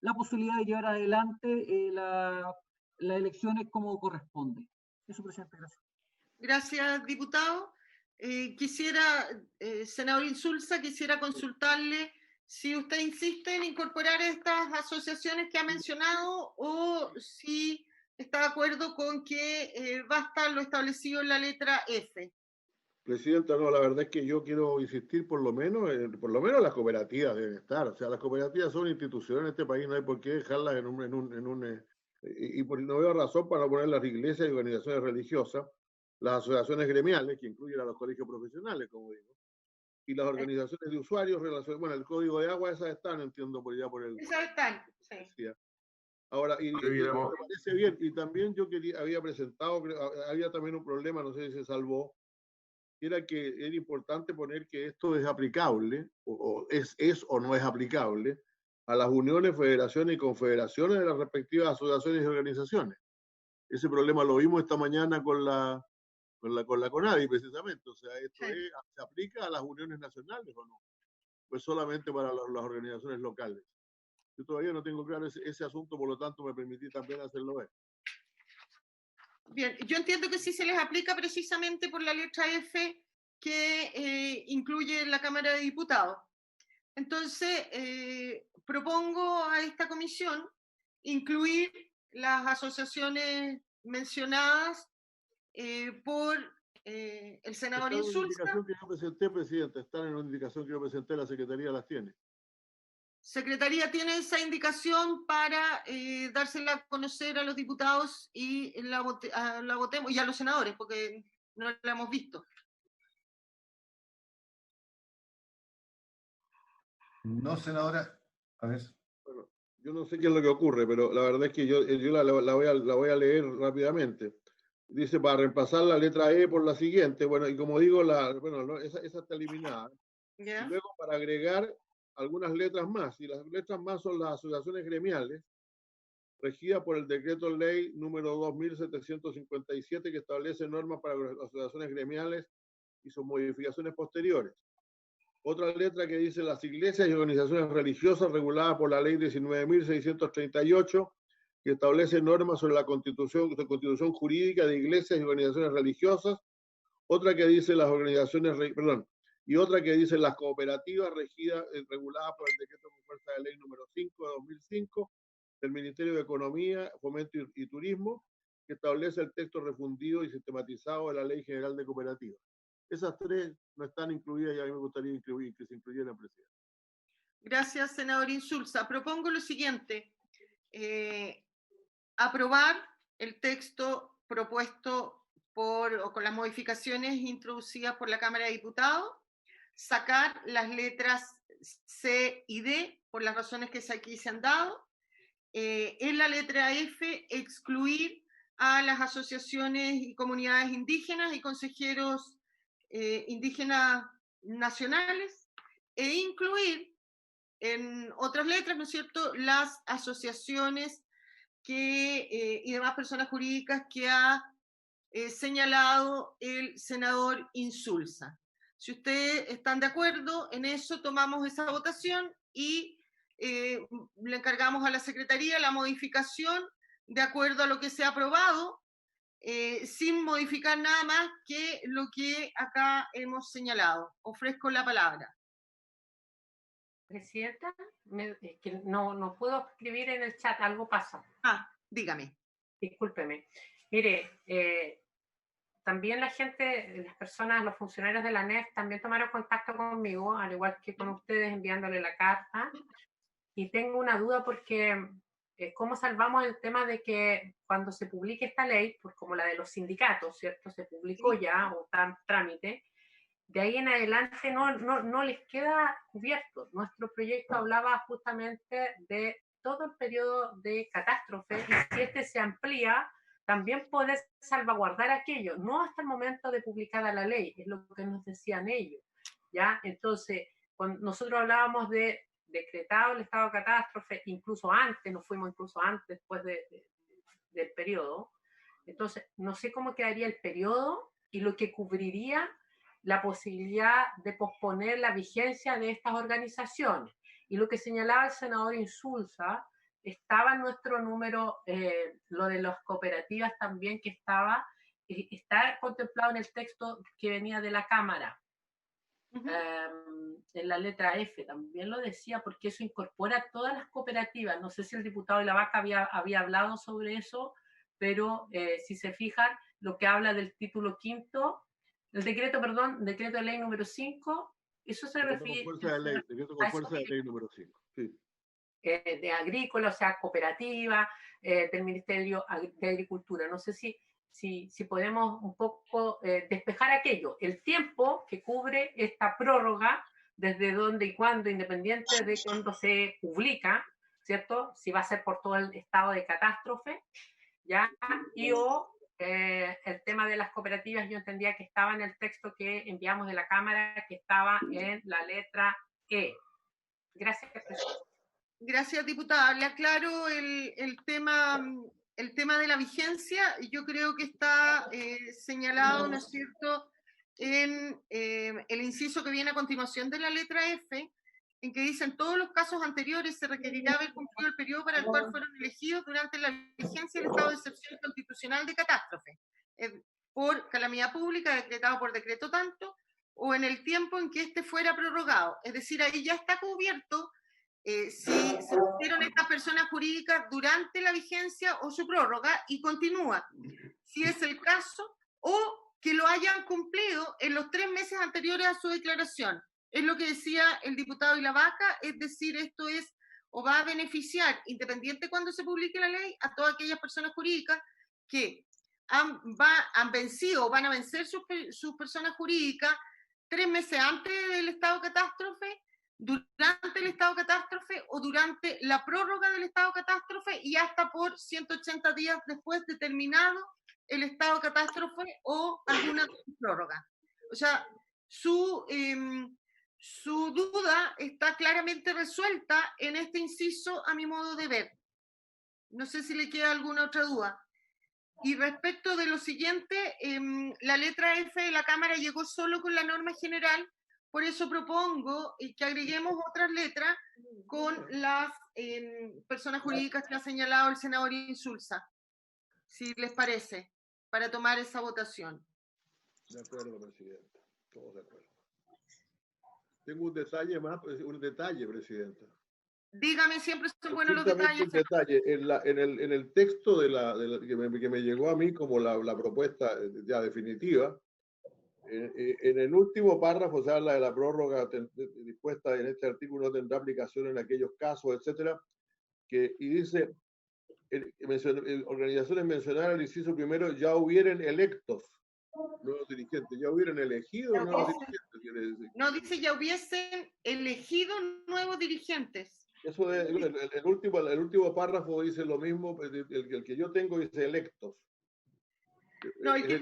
la posibilidad de llevar adelante las elecciones como corresponde. Eso, Presidente, gracias. Gracias, diputado. Senador Insulza, quisiera consultarle si usted insiste en incorporar estas asociaciones que ha mencionado o si está de acuerdo con que basta lo establecido en la letra F. Presidenta, no, la verdad es que yo quiero insistir por lo menos las cooperativas deben estar. O sea, las cooperativas son instituciones en este país, no hay por qué dejarlas no veo razón para no poner las iglesias y organizaciones religiosas, las asociaciones gremiales, que incluyen a los colegios profesionales, como digo, y las organizaciones de usuarios, bueno, el código de agua, esas están, entiendo, por el... Esas están, sí. Ahora, y me parece bien, y también yo había también un problema, no sé si se salvó, era que era importante poner que esto es aplicable, o es o no es aplicable, a las uniones, federaciones y confederaciones de las respectivas asociaciones y organizaciones. Ese problema lo vimos esta mañana con la CONADI, precisamente. O sea, ¿esto se aplica a las uniones nacionales o no? Pues solamente para las organizaciones locales. Yo todavía no tengo claro ese asunto, por lo tanto me permití también hacerlo ver. Bien, yo entiendo que sí se les aplica precisamente por la letra F que incluye la Cámara de Diputados. Entonces, propongo a esta comisión incluir las asociaciones mencionadas por el senador Insulza. Está en una indicación que yo presenté, Presidente, están en una indicación que yo presenté, la Secretaría las tiene. Secretaría tiene esa indicación para dársela a conocer a los diputados y la votemos, y a los senadores, porque no la hemos visto. No, senadora, a ver. Bueno, yo no sé qué es lo que ocurre, pero la verdad es que yo la voy a leer rápidamente. Dice, para reemplazar la letra E por la siguiente, bueno, y como digo, esa está eliminada. ¿Ya? Y luego para agregar algunas letras más, y las letras más son las asociaciones gremiales, regidas por el decreto ley número 2757, que establece normas para las asociaciones gremiales y sus modificaciones posteriores. Otra letra que dice las iglesias y organizaciones religiosas reguladas por la ley 19.638, que establece normas sobre la constitución jurídica de iglesias y organizaciones religiosas. Otra que dice las organizaciones, y otra que dice las cooperativas reguladas por el decreto con fuerza de ley número 5 de 2005 del Ministerio de Economía, Fomento y Turismo, que establece el texto refundido y sistematizado de la Ley General de Cooperativas. Esas tres no están incluidas y a mí me gustaría que se incluyeran, Presidente. Gracias, senador Insulza. Propongo lo siguiente. Aprobar el texto propuesto con las modificaciones introducidas por la Cámara de Diputados, sacar las letras C y D por las razones que aquí se han dado. En la letra F, excluir a las asociaciones y comunidades indígenas y consejeros indígenas nacionales e incluir en otras letras, ¿no es cierto?, las asociaciones y demás personas jurídicas que ha señalado el senador Insulza. Si ustedes están de acuerdo en eso, tomamos esa votación y le encargamos a la Secretaría la modificación de acuerdo a lo que se ha aprobado sin modificar nada más que lo que acá hemos señalado. Ofrezco la palabra. Presidenta, es que no puedo escribir en el chat, algo pasa. Dígame. Discúlpeme. Mire, también la gente, las personas, los funcionarios de la ANEF también tomaron contacto conmigo, al igual que con ustedes enviándole la carta. Y tengo una duda porque ¿cómo salvamos el tema de que cuando se publique esta ley, pues como la de los sindicatos, ¿cierto? Se publicó ya o está en trámite, de ahí en adelante no les queda cubierto. Nuestro proyecto hablaba justamente de todo el periodo de catástrofe y si este se amplía, también poder salvaguardar aquello, no hasta el momento de publicada la ley, es lo que nos decían ellos, ¿ya? Entonces, cuando nosotros hablábamos de decretado el estado de catástrofe, incluso antes, nos fuimos incluso antes, después del periodo, entonces, no sé cómo quedaría el periodo y lo que cubriría la posibilidad de posponer la vigencia de estas organizaciones. Y lo que señalaba el senador Insulza, estaba en nuestro número, lo de las cooperativas también, que está contemplado en el texto que venía de la Cámara. En la letra F también lo decía, porque eso incorpora todas las cooperativas. No sé si el diputado de la Vaca había hablado sobre eso, pero si se fijan, lo que habla del título quinto, el decreto de ley número 5, eso se refiere... Decreto con fuerza de ley número 5, sí. De agrícola, o sea, cooperativa, del Ministerio de Agricultura. No sé si podemos un poco despejar aquello, el tiempo que cubre esta prórroga, desde dónde y cuándo, independiente de cuándo se publica, ¿cierto? Si va a ser por todo el estado de catástrofe, ¿ya? El tema de las cooperativas, yo entendía que estaba en el texto que enviamos de la Cámara, que estaba en la letra E. Gracias, presidente. Gracias, diputada. Le aclaro el tema de la vigencia. Yo creo que está señalado, ¿no es cierto?, en el inciso que viene a continuación de la letra F, en que dice: en todos los casos anteriores se requerirá haber cumplido el periodo para el cual fueron elegidos durante la vigencia del estado de excepción constitucional de catástrofe, por calamidad pública decretado por decreto tanto, o en el tiempo en que éste fuera prorrogado. Es decir, ahí ya está cubierto si se pusieron estas personas jurídicas durante la vigencia o su prórroga y continúa, si es el caso, o que lo hayan cumplido en los 3 meses anteriores a su declaración. Es lo que decía el diputado y la Vaca, es decir, esto es o va a beneficiar, independiente cuando se publique la ley, a todas aquellas personas jurídicas que han vencido o van a vencer sus personas jurídicas 3 meses antes del estado de catástrofe, durante el estado de catástrofe o durante la prórroga del estado de catástrofe y hasta por 180 días después de terminado el estado de catástrofe o alguna prórroga. O sea, su duda está claramente resuelta en este inciso, a mi modo de ver. No sé si le queda alguna otra duda. Y respecto de lo siguiente, la letra F de la Cámara llegó solo con la norma general. Por eso propongo que agreguemos otras letras con las personas jurídicas que ha señalado el senador Insulza, si les parece, para tomar esa votación. De acuerdo, presidenta. Todos de acuerdo. Tengo un detalle más, presidenta. Dígame, siempre son buenos los detalles. Un detalle. En el texto que me llegó a mí como la propuesta ya definitiva, en el último párrafo se habla de la prórroga dispuesta en este artículo, no tendrá aplicación en aquellos casos, etcétera, y dice, organizaciones mencionadas al inciso primero ya hubieran electos nuevos dirigentes, ya hubieran elegido nuevos dirigentes. No, dice ya hubiesen elegido nuevos dirigentes. Eso el último párrafo dice lo mismo, el que yo tengo dice electos. No, el que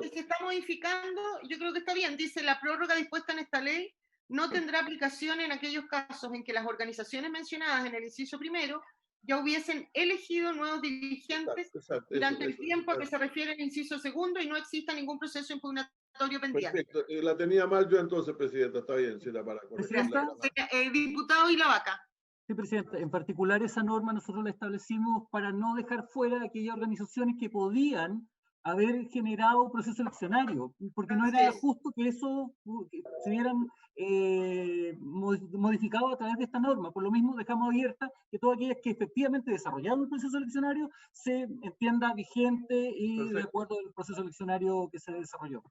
se está modificando, yo creo que está bien. Dice: la prórroga dispuesta en esta ley no tendrá aplicación en aquellos casos en que las organizaciones mencionadas en el inciso primero ya hubiesen elegido nuevos dirigentes durante el tiempo a que se refiere el inciso segundo y no exista ningún proceso impugnatorio pendiente. Perfecto. La tenía mal yo entonces, presidenta. Está bien, si la para corregirla. Diputado y la Vaca. Sí, presidenta. En particular, esa norma nosotros la establecimos para no dejar fuera aquellas organizaciones que podían haber generado un proceso eleccionario, porque no era justo que eso se vieran modificado a través de esta norma. Por lo mismo dejamos abierta que todas aquellas que efectivamente desarrollaron el proceso eleccionario se entienda vigente y Perfecto. de acuerdo al proceso eleccionario que se desarrolló.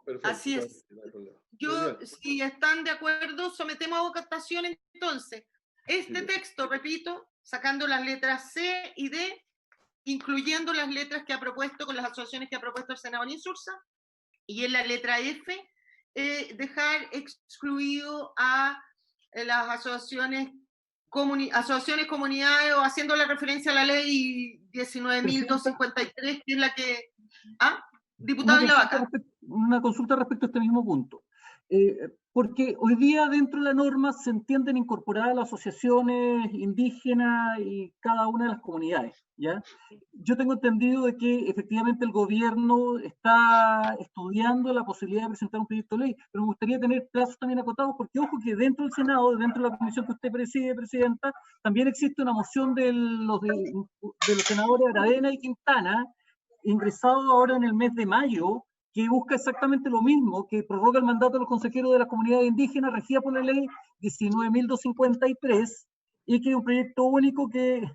Perfecto, Así es. no hay problema. Muy Yo, bien. si están de acuerdo, sometemos a votación entonces este Sí. texto, repito, sacando las letras C y D, incluyendo las letras que ha propuesto con las asociaciones que ha propuesto el senador Insulza, y en la letra F, dejar excluido a las asociaciones, comunidades, o haciendo la referencia a la ley 19.253, que es la que... ¿Ah? Diputado Ilavaca. Una consulta respecto a este mismo punto. Porque hoy día dentro de la norma se entienden incorporadas las asociaciones indígenas y cada una de las comunidades, ¿ya? Yo tengo entendido de que efectivamente el gobierno está estudiando la posibilidad de presentar un proyecto de ley, pero me gustaría tener plazos también acotados, porque ojo que dentro del Senado, dentro de la comisión que usted preside, Presidenta, también existe una moción de los senadores Aravena y Quintana, ingresado ahora en el mes de mayo, que busca exactamente lo mismo, que prorroga el mandato de los consejeros de las comunidades indígenas regida por la ley 19.253, y que es un proyecto único que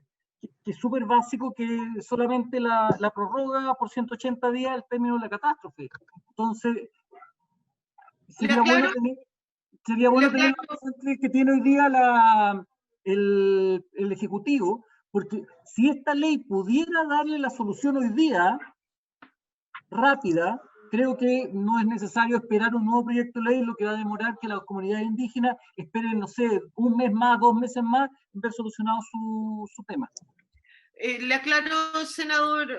es súper básico, que solamente la prorroga por 180 días al término de la catástrofe. Entonces, sería bueno tener que tiene hoy día el Ejecutivo, porque si esta ley pudiera darle la solución hoy día, rápida, creo que no es necesario esperar un nuevo proyecto de ley, lo que va a demorar que las comunidades indígenas esperen, no sé, un mes más, 2 meses más, en ver solucionado su tema. Le aclaro,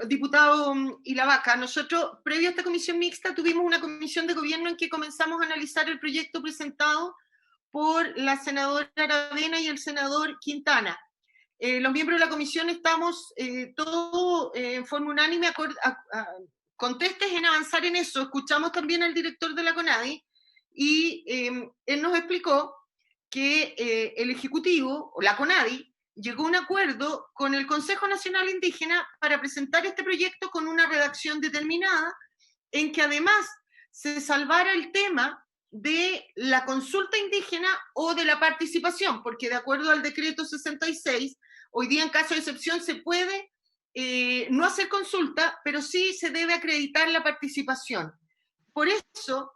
diputado Ilavaca, nosotros, previo a esta comisión mixta, tuvimos una comisión de gobierno en que comenzamos a analizar el proyecto presentado por la senadora Aravena y el senador Quintana. Los miembros de la comisión estamos todos en forma unánime contestes en avanzar en eso. Escuchamos también al director de la CONADI y él nos explicó que el Ejecutivo, o la CONADI, llegó a un acuerdo con el Consejo Nacional Indígena para presentar este proyecto con una redacción determinada, en que además se salvara el tema de la consulta indígena o de la participación, porque de acuerdo al decreto 66, hoy día en caso de excepción se puede no hacer consulta, pero sí se debe acreditar la participación. Por eso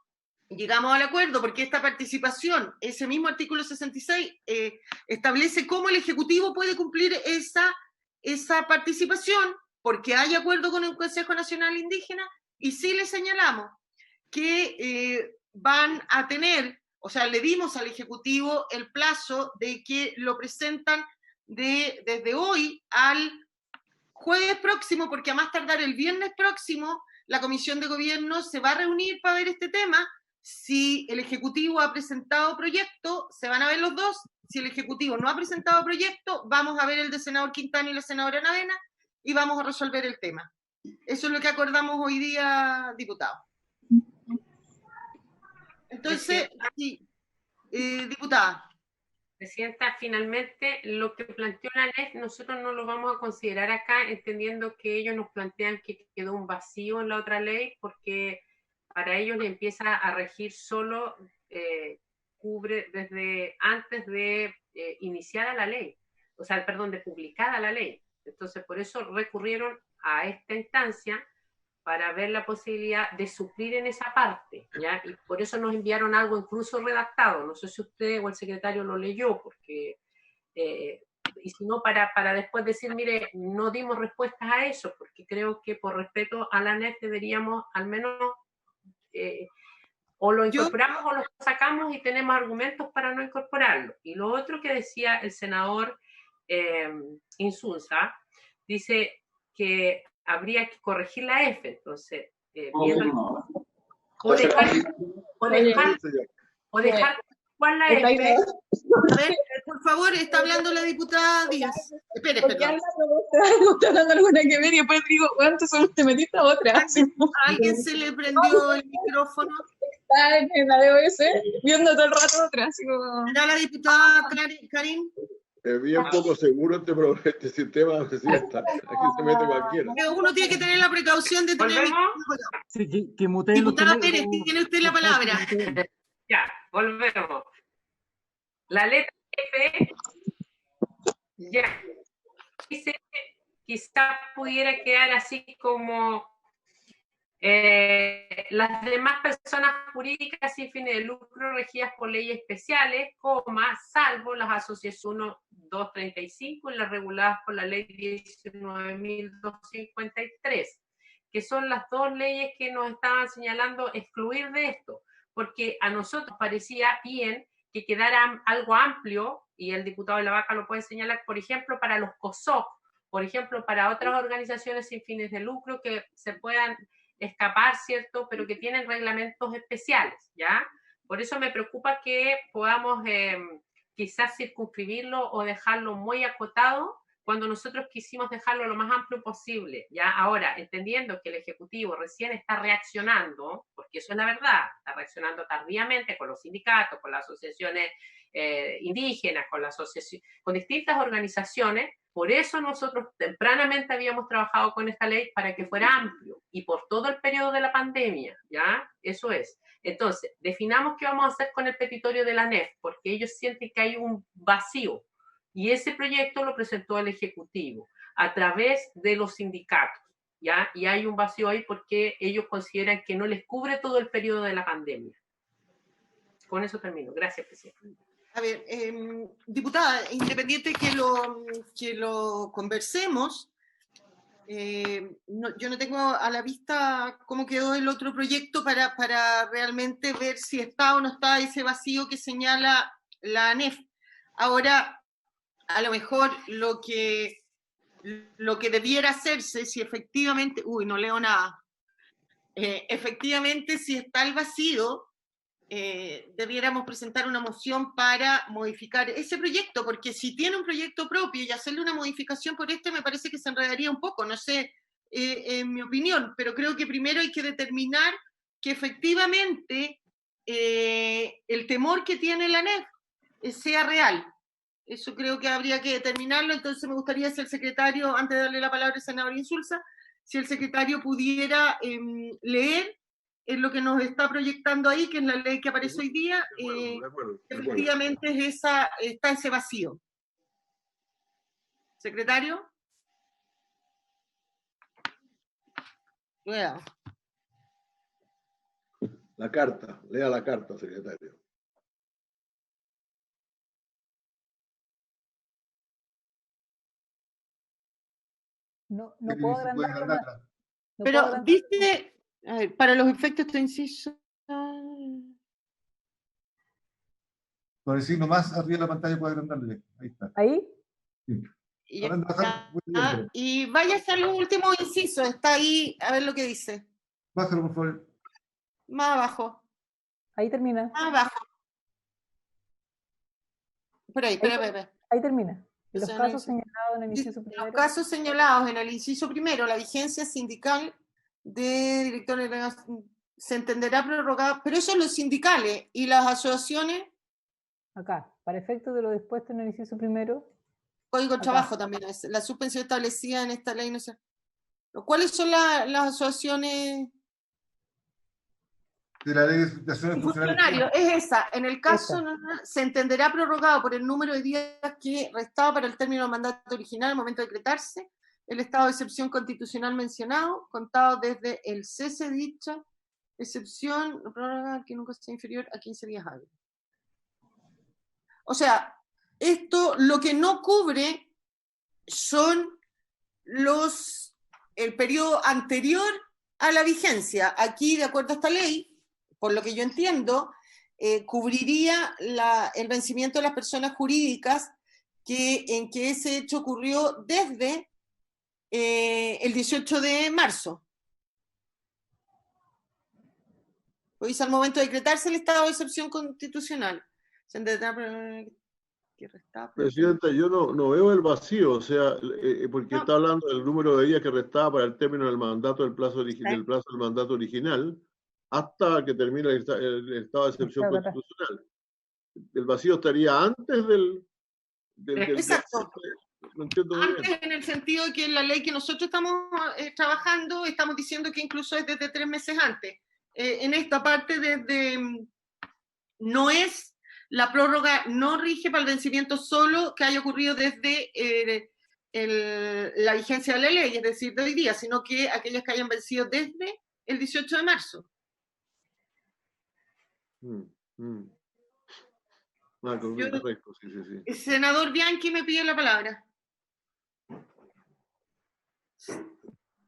llegamos al acuerdo, porque esta participación, ese mismo artículo 66, establece cómo el Ejecutivo puede cumplir esa participación, porque hay acuerdo con el Consejo Nacional Indígena, y sí le señalamos que van a tener, o sea, le dimos al Ejecutivo el plazo de que lo presentan desde hoy al jueves próximo, porque a más tardar el viernes próximo, la Comisión de Gobierno se va a reunir para ver este tema. Si el Ejecutivo ha presentado proyecto, se van a ver los dos. Si el Ejecutivo no ha presentado proyecto, vamos a ver el de senador Quintana y la senadora Aravena y vamos a resolver el tema. Eso es lo que acordamos hoy día, diputado. Entonces, sí, diputada. Presidenta, finalmente lo que planteó la NEF nosotros no lo vamos a considerar acá, entendiendo que ellos nos plantean que quedó un vacío en la otra ley, porque para ellos le empieza a regir solo, cubre desde antes de iniciada la ley, o sea, perdón, de publicada la ley. Entonces, por eso recurrieron a esta instancia para ver la posibilidad de suplir en esa parte, ¿ya? Y por eso nos enviaron algo incluso redactado. No sé si usted o el secretario lo leyó, porque, y si no, para después decir, mire, no dimos respuestas a eso, porque creo que por respeto a la NEF deberíamos al menos o lo incorporamos o lo sacamos y tenemos argumentos para no incorporarlo. Y lo otro que decía el senador Insulza, dice que habría que corregir la F, entonces, o dejar ¿cuál la F? A ver, por favor, está hablando la diputada Díaz. Espere, perdón. ¿Está dando alguna que ver? Y después digo, ¿cuánto solo te metiste a otra? ¿A alguien se le prendió el micrófono? Está en la DOS viendo todo el rato otra. Así como... ¿Era la diputada Karim? Es bien poco seguro este sistema, Presidenta. Aquí se mete cualquiera. Pero uno tiene que tener la precaución de tener... Sí, que muteen los Diputada teléfonos. Pérez, tiene usted la palabra. Ya, volvemos. La letra F ya dice, quizás pudiera quedar así como las demás personas jurídicas sin fines de lucro regidas por leyes especiales, salvo las asociaciones 235 y las reguladas por la ley 19.253, que son las dos leyes que nos estaban señalando excluir de esto, porque a nosotros parecía bien que quedara algo amplio, y el diputado de la Vaca lo puede señalar, por ejemplo, para los COSOC, por ejemplo, para otras organizaciones sin fines de lucro que se puedan escapar, ¿cierto? Pero que tienen reglamentos especiales, ¿ya? Por eso me preocupa que podamos quizás circunscribirlo o dejarlo muy acotado cuando nosotros quisimos dejarlo lo más amplio posible, ¿ya? Ahora, entendiendo que el Ejecutivo recién está reaccionando, porque eso es la verdad, está reaccionando tardíamente con los sindicatos, con las asociaciones indígenas, con distintas organizaciones. Por eso nosotros tempranamente habíamos trabajado con esta ley para que fuera amplio y por todo el periodo de la pandemia, ¿ya? Eso es. Entonces, definamos qué vamos a hacer con el petitorio de la ANEF, porque ellos sienten que hay un vacío y ese proyecto lo presentó el Ejecutivo a través de los sindicatos, ¿ya? Y hay un vacío ahí porque ellos consideran que no les cubre todo el periodo de la pandemia. Con eso termino. Gracias, presidente. A ver, diputada, independiente que lo conversemos, yo no tengo a la vista cómo quedó el otro proyecto para realmente ver si está o no está ese vacío que señala la ANEF. Ahora, a lo mejor lo que debiera hacerse, si efectivamente, no leo nada, efectivamente si está el vacío, debiéramos presentar una moción para modificar ese proyecto, porque si tiene un proyecto propio y hacerle una modificación por me parece que se enredaría un poco, no sé, en mi opinión, pero creo que primero hay que determinar que efectivamente el temor que tiene la ANEF sea real. Eso creo que habría que determinarlo, entonces me gustaría si el secretario, antes de darle la palabra al senador Insulza, si el secretario pudiera leer en lo que nos está proyectando ahí, que es la ley que aparece hoy día, de acuerdo. efectivamente está ese vacío. ¿Secretario? Yeah. La carta, lea la carta, secretario. No puedo agrandarlo. Pero dice, a ver, para los efectos de inciso. Con el signo más arriba de la pantalla puede agrandarlo. Ahí está. ¿Ahí? Sí. Y vaya hasta el último inciso, está ahí, a ver lo que dice. Bájalo, por favor. Más abajo. Ahí termina. Más abajo. Por ahí, espera. Ahí termina. Los casos señalados en el inciso primero. Los casos señalados en el inciso primero, la vigencia sindical de directores se entenderá prorrogada, pero eso es los sindicales y las asociaciones. Acá, para efectos de lo dispuesto en el inciso primero. Código de trabajo también, la suspensión establecida en esta ley, no sé. ¿Cuáles son las asociaciones? De la ley de asociaciones funcionarios, es esa. En el caso se entenderá prorrogado por el número de días que restaba para el término del mandato original al momento de decretarse el estado de excepción constitucional mencionado, contado desde el cese de dicha excepción, prórroga que nunca sea inferior a 15 días hábiles. O sea, esto lo que no cubre son el periodo anterior a la vigencia. Aquí, de acuerdo a esta ley, por lo que yo entiendo, cubriría el vencimiento de las personas jurídicas en que ese hecho ocurrió desde el 18 de marzo. Pues al momento de decretarse el estado de excepción constitucional. Presidenta, yo no veo el vacío, o sea, porque está hablando del número de días que restaba para el término del mandato del plazo del mandato original, hasta que termine el estado de excepción constitucional. ¿El vacío estaría antes del Exacto. No entiendo muy Antes, bien. en el sentido de que en la ley que nosotros estamos trabajando, estamos diciendo que incluso es desde 3 meses antes. En esta parte no es, la prórroga no rige para el vencimiento solo que haya ocurrido desde la vigencia de la ley, es decir, de hoy día, sino que aquellas que hayan vencido desde el 18 de marzo. Correcto, sí. El senador Bianchi me pide la palabra.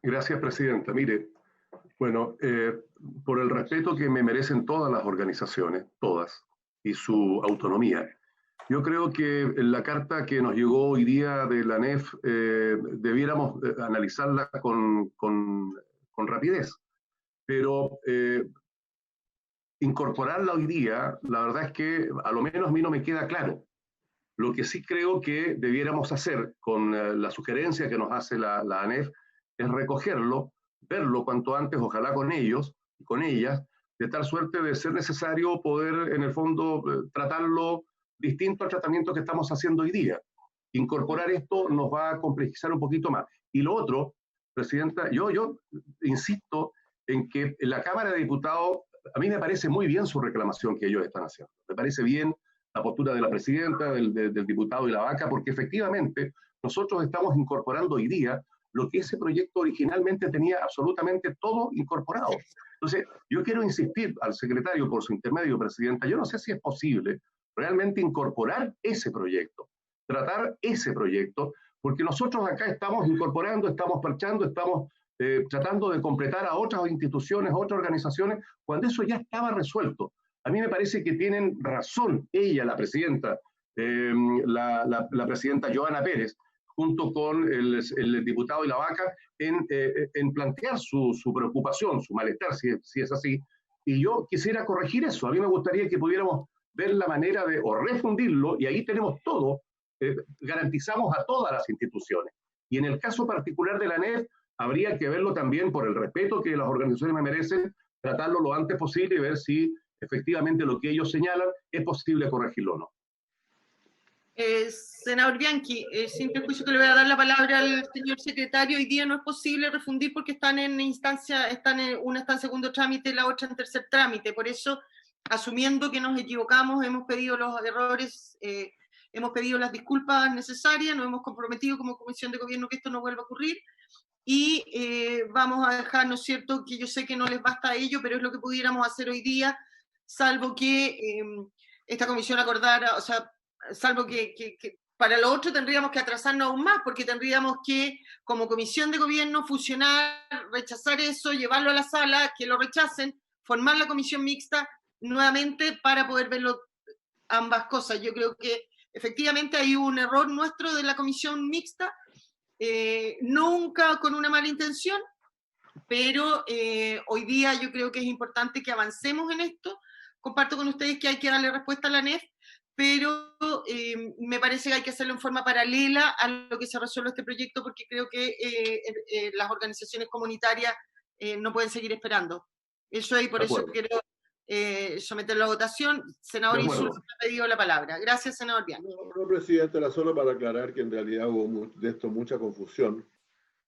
Gracias, presidenta. Mire, bueno, por el respeto que me merecen todas las organizaciones, todas, y su autonomía, yo creo que la carta que nos llegó hoy día de la ANEF debiéramos analizarla con rapidez, pero incorporarla hoy día, la verdad es que a lo menos a mí no me queda claro. Lo que sí creo que debiéramos hacer con la sugerencia que nos hace la ANEF es recogerlo, verlo cuanto antes, ojalá con ellos y con ellas, de tal suerte de ser necesario poder, en el fondo, tratarlo distinto al tratamiento que estamos haciendo hoy día. Incorporar esto nos va a complejizar un poquito más. Y lo otro, presidenta, yo insisto en que la Cámara de Diputados, a mí me parece muy bien su reclamación que ellos están haciendo. Me parece bien la postura de la presidenta, del diputado y la vaca, porque efectivamente nosotros estamos incorporando hoy día lo que ese proyecto originalmente tenía absolutamente todo incorporado. Entonces, yo quiero insistir al secretario, por su intermedio, presidenta, yo no sé si es posible realmente incorporar ese proyecto, tratar ese proyecto, porque nosotros acá estamos incorporando, estamos parchando, estamos tratando de completar a otras instituciones, a otras organizaciones, cuando eso ya estaba resuelto. A mí me parece que tienen razón ella, la presidenta, la presidenta Joana Pérez, junto con el diputado y la vaca, en plantear su preocupación, su malestar, si es así. Y yo quisiera corregir eso. A mí me gustaría que pudiéramos ver la manera de o refundirlo, y ahí tenemos todo, garantizamos a todas las instituciones. Y en el caso particular de la ANEF, habría que verlo también por el respeto que las organizaciones me merecen, tratarlo lo antes posible y ver si efectivamente lo que ellos señalan es posible corregirlo o no. Senador Bianchi, sin perjuicio que le voy a dar la palabra al señor secretario, hoy día no es posible refundir porque están en una instancia en segundo trámite y la otra en tercer trámite. Por eso, asumiendo que nos equivocamos, hemos pedido los errores, hemos pedido las disculpas necesarias, nos hemos comprometido como Comisión de Gobierno que esto no vuelva a ocurrir y vamos a dejar, ¿no es cierto?, que yo sé que no les basta a ello, pero es lo que pudiéramos hacer hoy día, salvo que esta comisión acordara, o sea, salvo que para lo otro tendríamos que atrasarnos aún más, porque tendríamos que, como Comisión de Gobierno, fusionar, rechazar eso, llevarlo a la sala, que lo rechacen, formar la comisión mixta nuevamente para poder verlo ambas cosas. Yo creo que efectivamente hay un error nuestro de la comisión mixta, nunca con una mala intención, pero hoy día yo creo que es importante que avancemos en esto. Comparto con ustedes que hay que darle respuesta a la ANEF, pero me parece que hay que hacerlo en forma paralela a lo que se resuelve este proyecto, porque creo que las organizaciones comunitarias no pueden seguir esperando. Eso y por eso quiero someterlo a votación. Senador Insulza ha pedido la palabra. Gracias, senador Bianchi. No, presidente, era solo para aclarar que en realidad hubo de esto mucha confusión,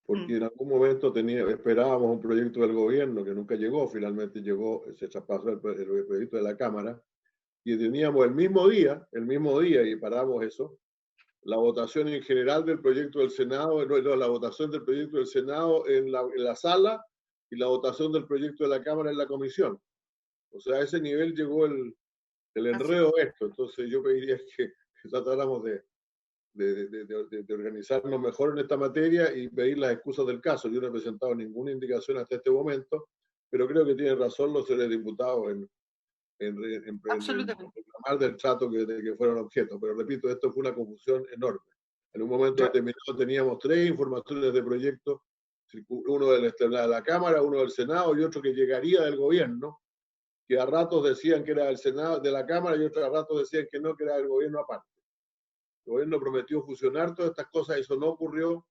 porque en algún momento esperábamos un proyecto del gobierno que nunca llegó, finalmente llegó, se traspasó el proyecto de la Cámara, y teníamos el mismo día, y paramos eso, la votación en general del proyecto del Senado, la votación del proyecto del Senado en la sala y la votación del proyecto de la Cámara en la comisión. O sea, a ese nivel llegó el enredo de esto. Entonces yo pediría que tratáramos de organizarnos mejor en esta materia y pedir las excusas del caso. Yo no he presentado ninguna indicación hasta este momento, pero creo que tienen razón los señores diputados en reclamar del trato que fueron objeto. Pero repito, esto fue una confusión enorme. En un momento determinado teníamos 3 informaciones de proyectos, uno de la Cámara, uno del Senado y otro que llegaría del gobierno, que a ratos decían que era del Senado, de la Cámara, y otros ratos decían que no, que era del gobierno aparte. El gobierno prometió fusionar todas estas cosas, eso no ocurrió.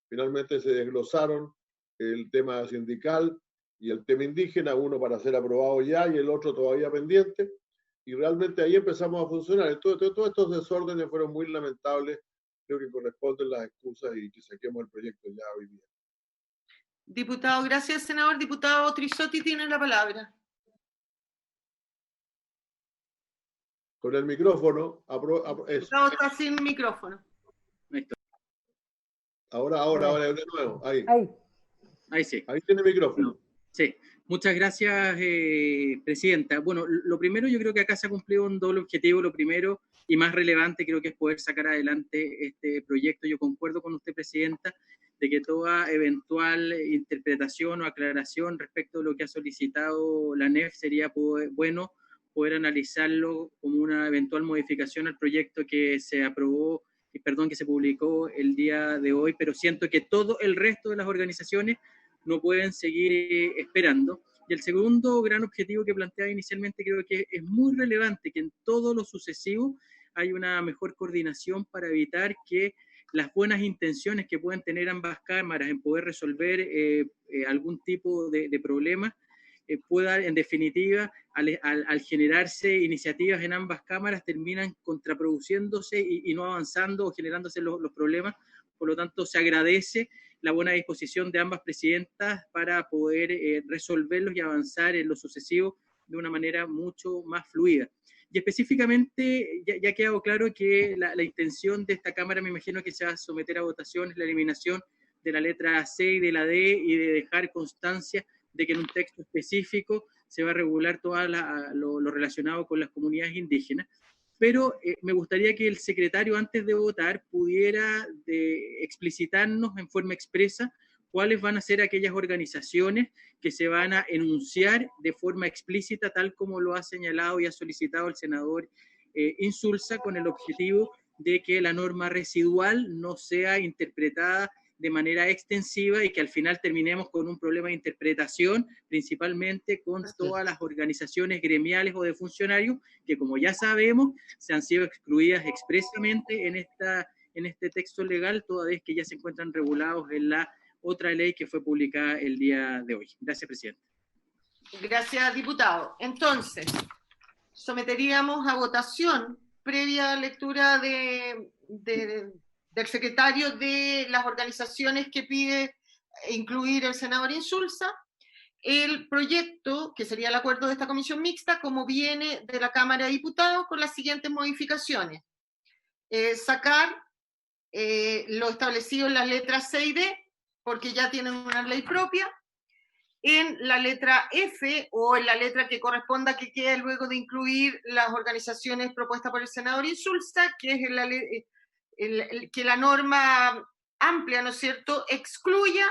Finalmente se desglosaron el tema sindical y el tema indígena, uno para ser aprobado ya y el otro todavía pendiente. y realmente ahí empezamos a funcionar. Entonces, todos estos desórdenes fueron muy lamentables. Creo que corresponden las excusas y que saquemos el proyecto ya hoy día. Diputado, gracias, senador. Diputado Trisotti tiene la palabra. Con el micrófono. Diputado está sin micrófono. Ahora, de nuevo. Ahí sí. Ahí tiene micrófono. Sí. Muchas gracias, Presidenta. Bueno, lo primero, yo creo que acá se ha cumplido un doble objetivo. Lo primero y más relevante creo que es poder sacar adelante este proyecto. Yo concuerdo con usted, Presidenta, de que toda eventual interpretación o aclaración respecto a lo que ha solicitado la ANEF sería bueno poder analizarlo como una eventual modificación al proyecto que se aprobó, que se publicó el día de hoy, pero siento que todo el resto de las organizaciones no pueden seguir esperando. Y el segundo gran objetivo que planteaba inicialmente creo que es muy relevante que en todo lo sucesivo hay una mejor coordinación para evitar que las buenas intenciones que pueden tener ambas cámaras en poder resolver algún tipo de problema pueda, en definitiva, al generarse iniciativas en ambas cámaras, terminan contraproduciéndose y no avanzando o generándose los problemas. Por lo tanto, se agradece la buena disposición de ambas presidentas para poder resolverlos y avanzar en lo sucesivo de una manera mucho más fluida. Y específicamente, ya ha quedado claro que la intención de esta Cámara, me imagino que se va a someter a votación, es la eliminación de la letra C y de la D y de dejar constancia de que en un texto específico se va a regular todo lo relacionado con las comunidades indígenas. Pero me gustaría que el secretario, antes de votar, pudiera explicitarnos en forma expresa cuáles van a ser aquellas organizaciones que se van a enunciar de forma explícita, tal como lo ha señalado y ha solicitado el senador Insulza, con el objetivo de que la norma residual no sea interpretada de manera extensiva y que al final terminemos con un problema de interpretación, principalmente con todas las organizaciones gremiales o de funcionarios que, como ya sabemos, se han sido excluidas expresamente en este texto legal, toda vez que ya se encuentran regulados en la otra ley que fue publicada el día de hoy. Gracias, Presidente. Gracias, diputado. Entonces, someteríamos a votación, previa lectura del secretario, de las organizaciones que pide incluir el senador Insulza, el proyecto, que sería el acuerdo de esta comisión mixta, como viene de la Cámara de Diputados, con las siguientes modificaciones. Sacar lo establecido en las letras C y D, porque ya tienen una ley propia. En la letra F, o en la letra que corresponda que quede luego de incluir las organizaciones propuestas por el senador Insulza, que es que la norma amplia, ¿no es cierto?, excluya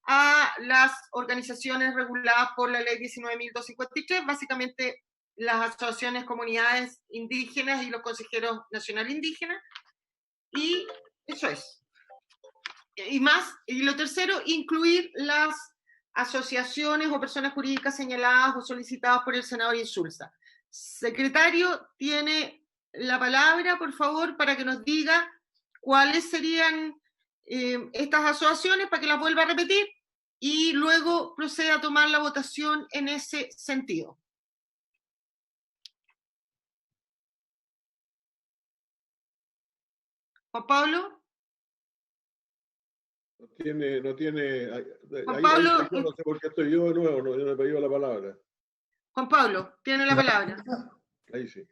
a las organizaciones reguladas por la ley 19.253, básicamente las asociaciones, comunidades indígenas y los consejeros nacionales indígenas, y eso es. Y lo tercero, incluir las asociaciones o personas jurídicas señaladas o solicitadas por el senador Insulza. Secretario, tiene la palabra, por favor, para que nos diga cuáles serían estas asociaciones, para que las vuelva a repetir, y luego procede a tomar la votación en ese sentido. Juan Pablo. No tiene. Juan Pablo. Yo no sé por qué estoy yo de nuevo, yo no he pedido la palabra. Juan Pablo, tiene la palabra. Ahí sí.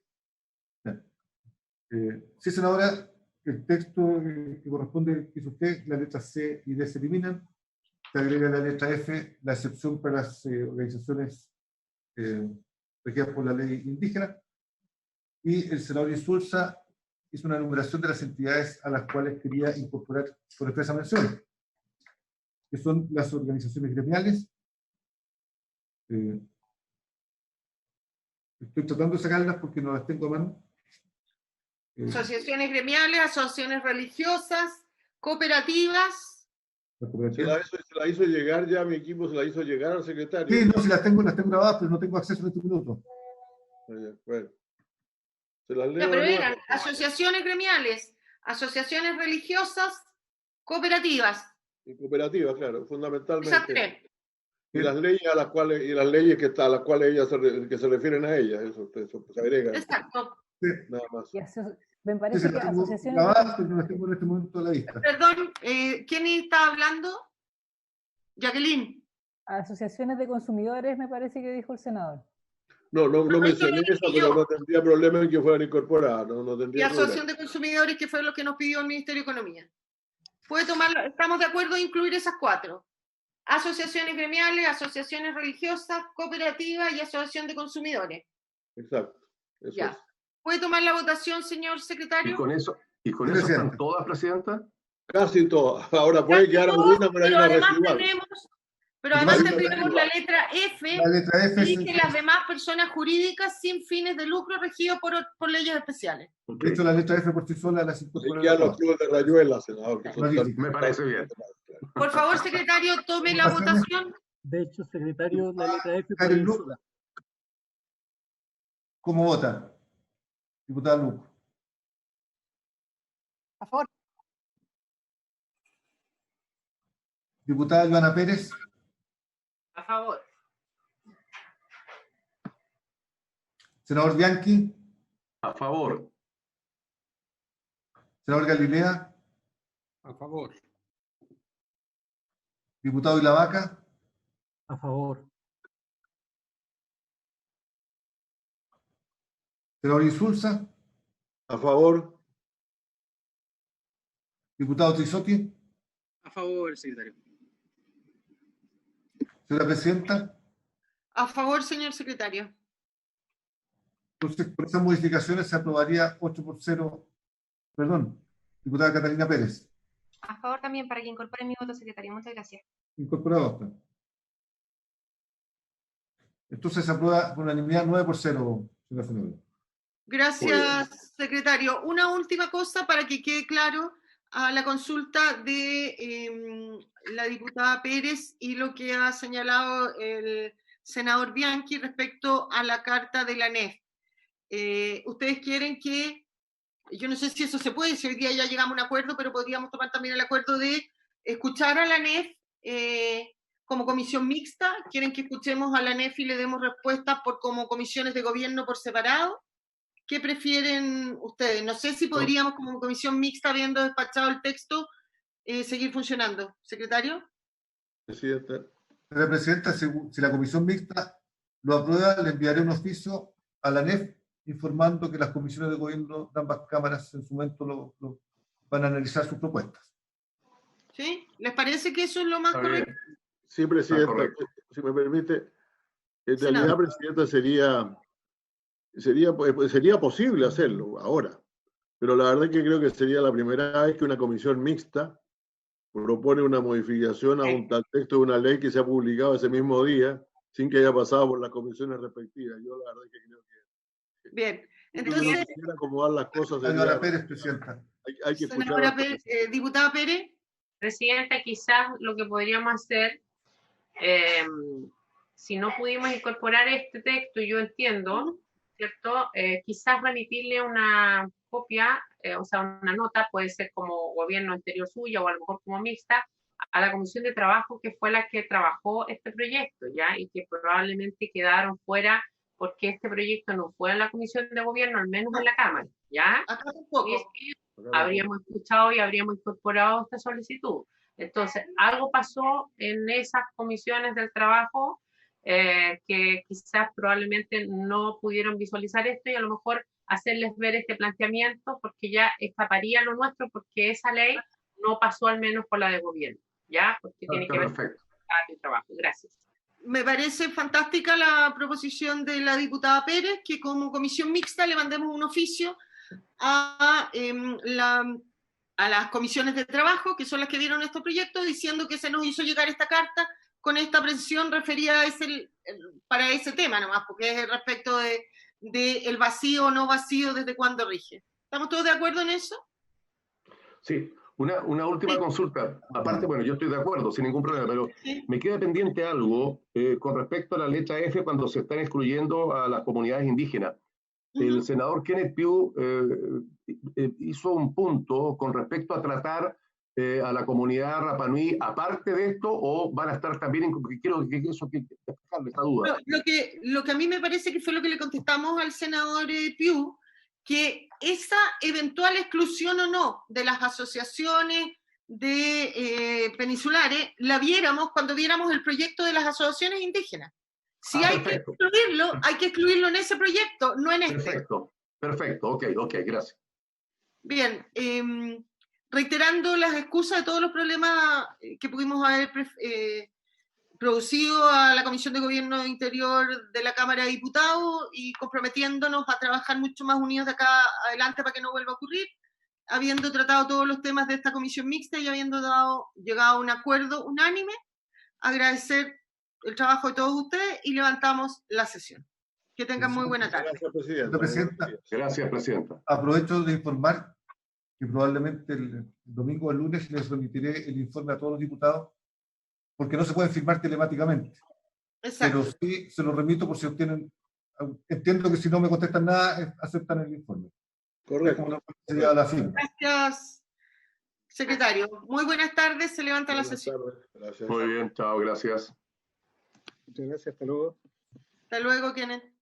Sí, senadora, el texto que corresponde, que hizo usted, la letra C y D se eliminan, se agrega la letra F, la excepción para las organizaciones regidas por la ley indígena, y el senador Insulza hizo una enumeración de las entidades a las cuales quería incorporar por expresa mención, que son las organizaciones gremiales. Estoy tratando de sacarlas porque no las tengo a mano. Asociaciones gremiales, asociaciones religiosas, cooperativas. Se la hizo llegar ya, mi equipo se la hizo llegar al secretario. Sí, no, si las tengo grabadas, pero no tengo acceso en este minuto. Bueno. Se las leo. Pero eran asociaciones gremiales, asociaciones religiosas, cooperativas. Y cooperativas, claro, fundamentalmente. Esas tres. Y las leyes a las cuales, y las leyes a las cuales ellas que se refieren a ellas, eso se agrega. Exacto. Nada más. Me parece que asociaciones... No las tengo en este momento a la vista. Perdón, ¿quién está hablando? Jacqueline. Asociaciones de consumidores, me parece que dijo el senador. No mencioné eso, pero no tendría problema en que fueran incorporadas. No tendría y Asociación problema. de Consumidores, que fue lo que nos pidió el Ministerio de Economía. Puede tomarlo, estamos de acuerdo en incluir esas 4. Asociaciones gremiales, asociaciones religiosas, cooperativas y asociación de consumidores. Exacto. Eso ya. Es. ¿Puede tomar la votación, señor secretario? ¿Y con eso están todas, Presidenta? Casi todas. Ahora puede quedar alguna, pero hay una residual. Pero además tendremos la letra F, y sí, que las demás personas jurídicas sin fines de lucro regidos por leyes especiales. De hecho, la letra F por sí sola las incorpora. Ya los clubes de Rayuela, senador. Me parece bien. Por favor, secretario, tome la votación. De hecho, secretario, la letra F por sí sola. ¿Cómo vota? Diputada Luco. A favor. Diputada Joana Pérez. A favor. Senador Bianchi. A favor. Senador Galilea. A favor. Diputado Ilavaca. A favor. Senador Insulza. A favor. Diputado Tizotti. A favor, secretario. Señora Presidenta. A favor, señor secretario. Entonces, por esas modificaciones se aprobaría 8-0. Perdón, diputada Catalina Pérez. A favor también, para que incorpore mi voto, secretario. Muchas gracias. Incorporado está. Entonces se aprueba por unanimidad 9-0, señora senadora. Gracias, secretario. Una última cosa para que quede claro a la consulta de la diputada Pérez y lo que ha señalado el senador Bianchi respecto a la carta de la ANEF. Ustedes quieren que, yo no sé si eso se puede, si hoy día ya llegamos a un acuerdo, pero podríamos tomar también el acuerdo de escuchar a la ANEF como comisión mixta. ¿Quieren que escuchemos a la ANEF y le demos respuestas como comisiones de gobierno por separado? ¿Qué prefieren ustedes? No sé si podríamos, como comisión mixta, habiendo despachado el texto, seguir funcionando. ¿Secretario? Presidenta. Señora Presidenta, si la comisión mixta lo aprueba, le enviaré un oficio a la ANEF informando que las comisiones de gobierno de ambas cámaras en su momento van a analizar sus propuestas. ¿Sí? ¿Les parece que eso es lo más correcto? Sí, Presidenta. Si me permite, en realidad, Presidenta, sería posible hacerlo ahora, pero la verdad es que creo que sería la primera vez que una comisión mixta propone una modificación a un tal texto de una ley que se ha publicado ese mismo día sin que haya pasado por las comisiones respectivas. Yo la verdad es que creo que... Bien, entonces... No acomodar las cosas. Señora Pérez, Presidenta. Hay que escuchar... Diputada Pérez. Presidenta, quizás lo que podríamos hacer, si no pudimos incorporar este texto, yo entiendo, ¿cierto? Quizás remitirle una copia, o sea, una nota, puede ser como gobierno interior suya o a lo mejor como mixta, a la Comisión de Trabajo, que fue la que trabajó este proyecto, ¿ya? Y que probablemente quedaron fuera porque este proyecto no fue en la Comisión de Gobierno, al menos en la Cámara, ¿ya? Acá tampoco. Y es que habríamos escuchado y habríamos incorporado esta solicitud. Entonces, algo pasó en esas comisiones del trabajo que quizás probablemente no pudieron visualizar esto y a lo mejor hacerles ver este planteamiento porque ya escaparía lo nuestro porque esa ley no pasó al menos por la de gobierno, ¿ya? Porque tiene que ver con el trabajo. Gracias. Me parece fantástica la proposición de la diputada Pérez, que como comisión mixta le mandemos un oficio a las comisiones de trabajo, que son las que vieron estos proyectos, diciendo que se nos hizo llegar esta carta con esta presión referida a para ese tema nomás, porque es respecto de el vacío o no vacío, desde cuándo rige. ¿Estamos todos de acuerdo en eso? Sí. Una última consulta. Aparte, bueno, yo estoy de acuerdo, sin ningún problema, pero me queda pendiente algo con respecto a la letra F cuando se están excluyendo a las comunidades indígenas. El senador Kenneth Pugh hizo un punto con respecto a tratar a la comunidad Rapa Nui aparte de esto, o van a estar también, porque quiero despejarle esta duda. Lo que a mí me parece que fue lo que le contestamos al senador Piu, que esa eventual exclusión o no de las asociaciones de peninsulares la viéramos cuando viéramos el proyecto de las asociaciones indígenas. Si hay que excluirlo en ese proyecto, no en este. Perfecto, ok, gracias. Bien, reiterando las excusas de todos los problemas que pudimos haber producido a la Comisión de Gobierno Interior de la Cámara de Diputados y comprometiéndonos a trabajar mucho más unidos de acá adelante para que no vuelva a ocurrir, habiendo tratado todos los temas de esta comisión mixta y habiendo llegado a un acuerdo unánime, agradecer el trabajo de todos ustedes y levantamos la sesión. Que tengan muy buena tarde. Gracias, Presidenta. Aprovecho de informar que probablemente el domingo o el lunes les remitiré el informe a todos los diputados, porque no se puede firmar telemáticamente. Exacto. Pero sí se lo remito por si obtienen. Entiendo que si no me contestan nada, aceptan el informe. Correcto. Gracias, secretario. Muy buenas tardes, se levanta la sesión. Muy bien, chao, gracias. Muchas gracias, hasta luego. Hasta luego, Kenneth.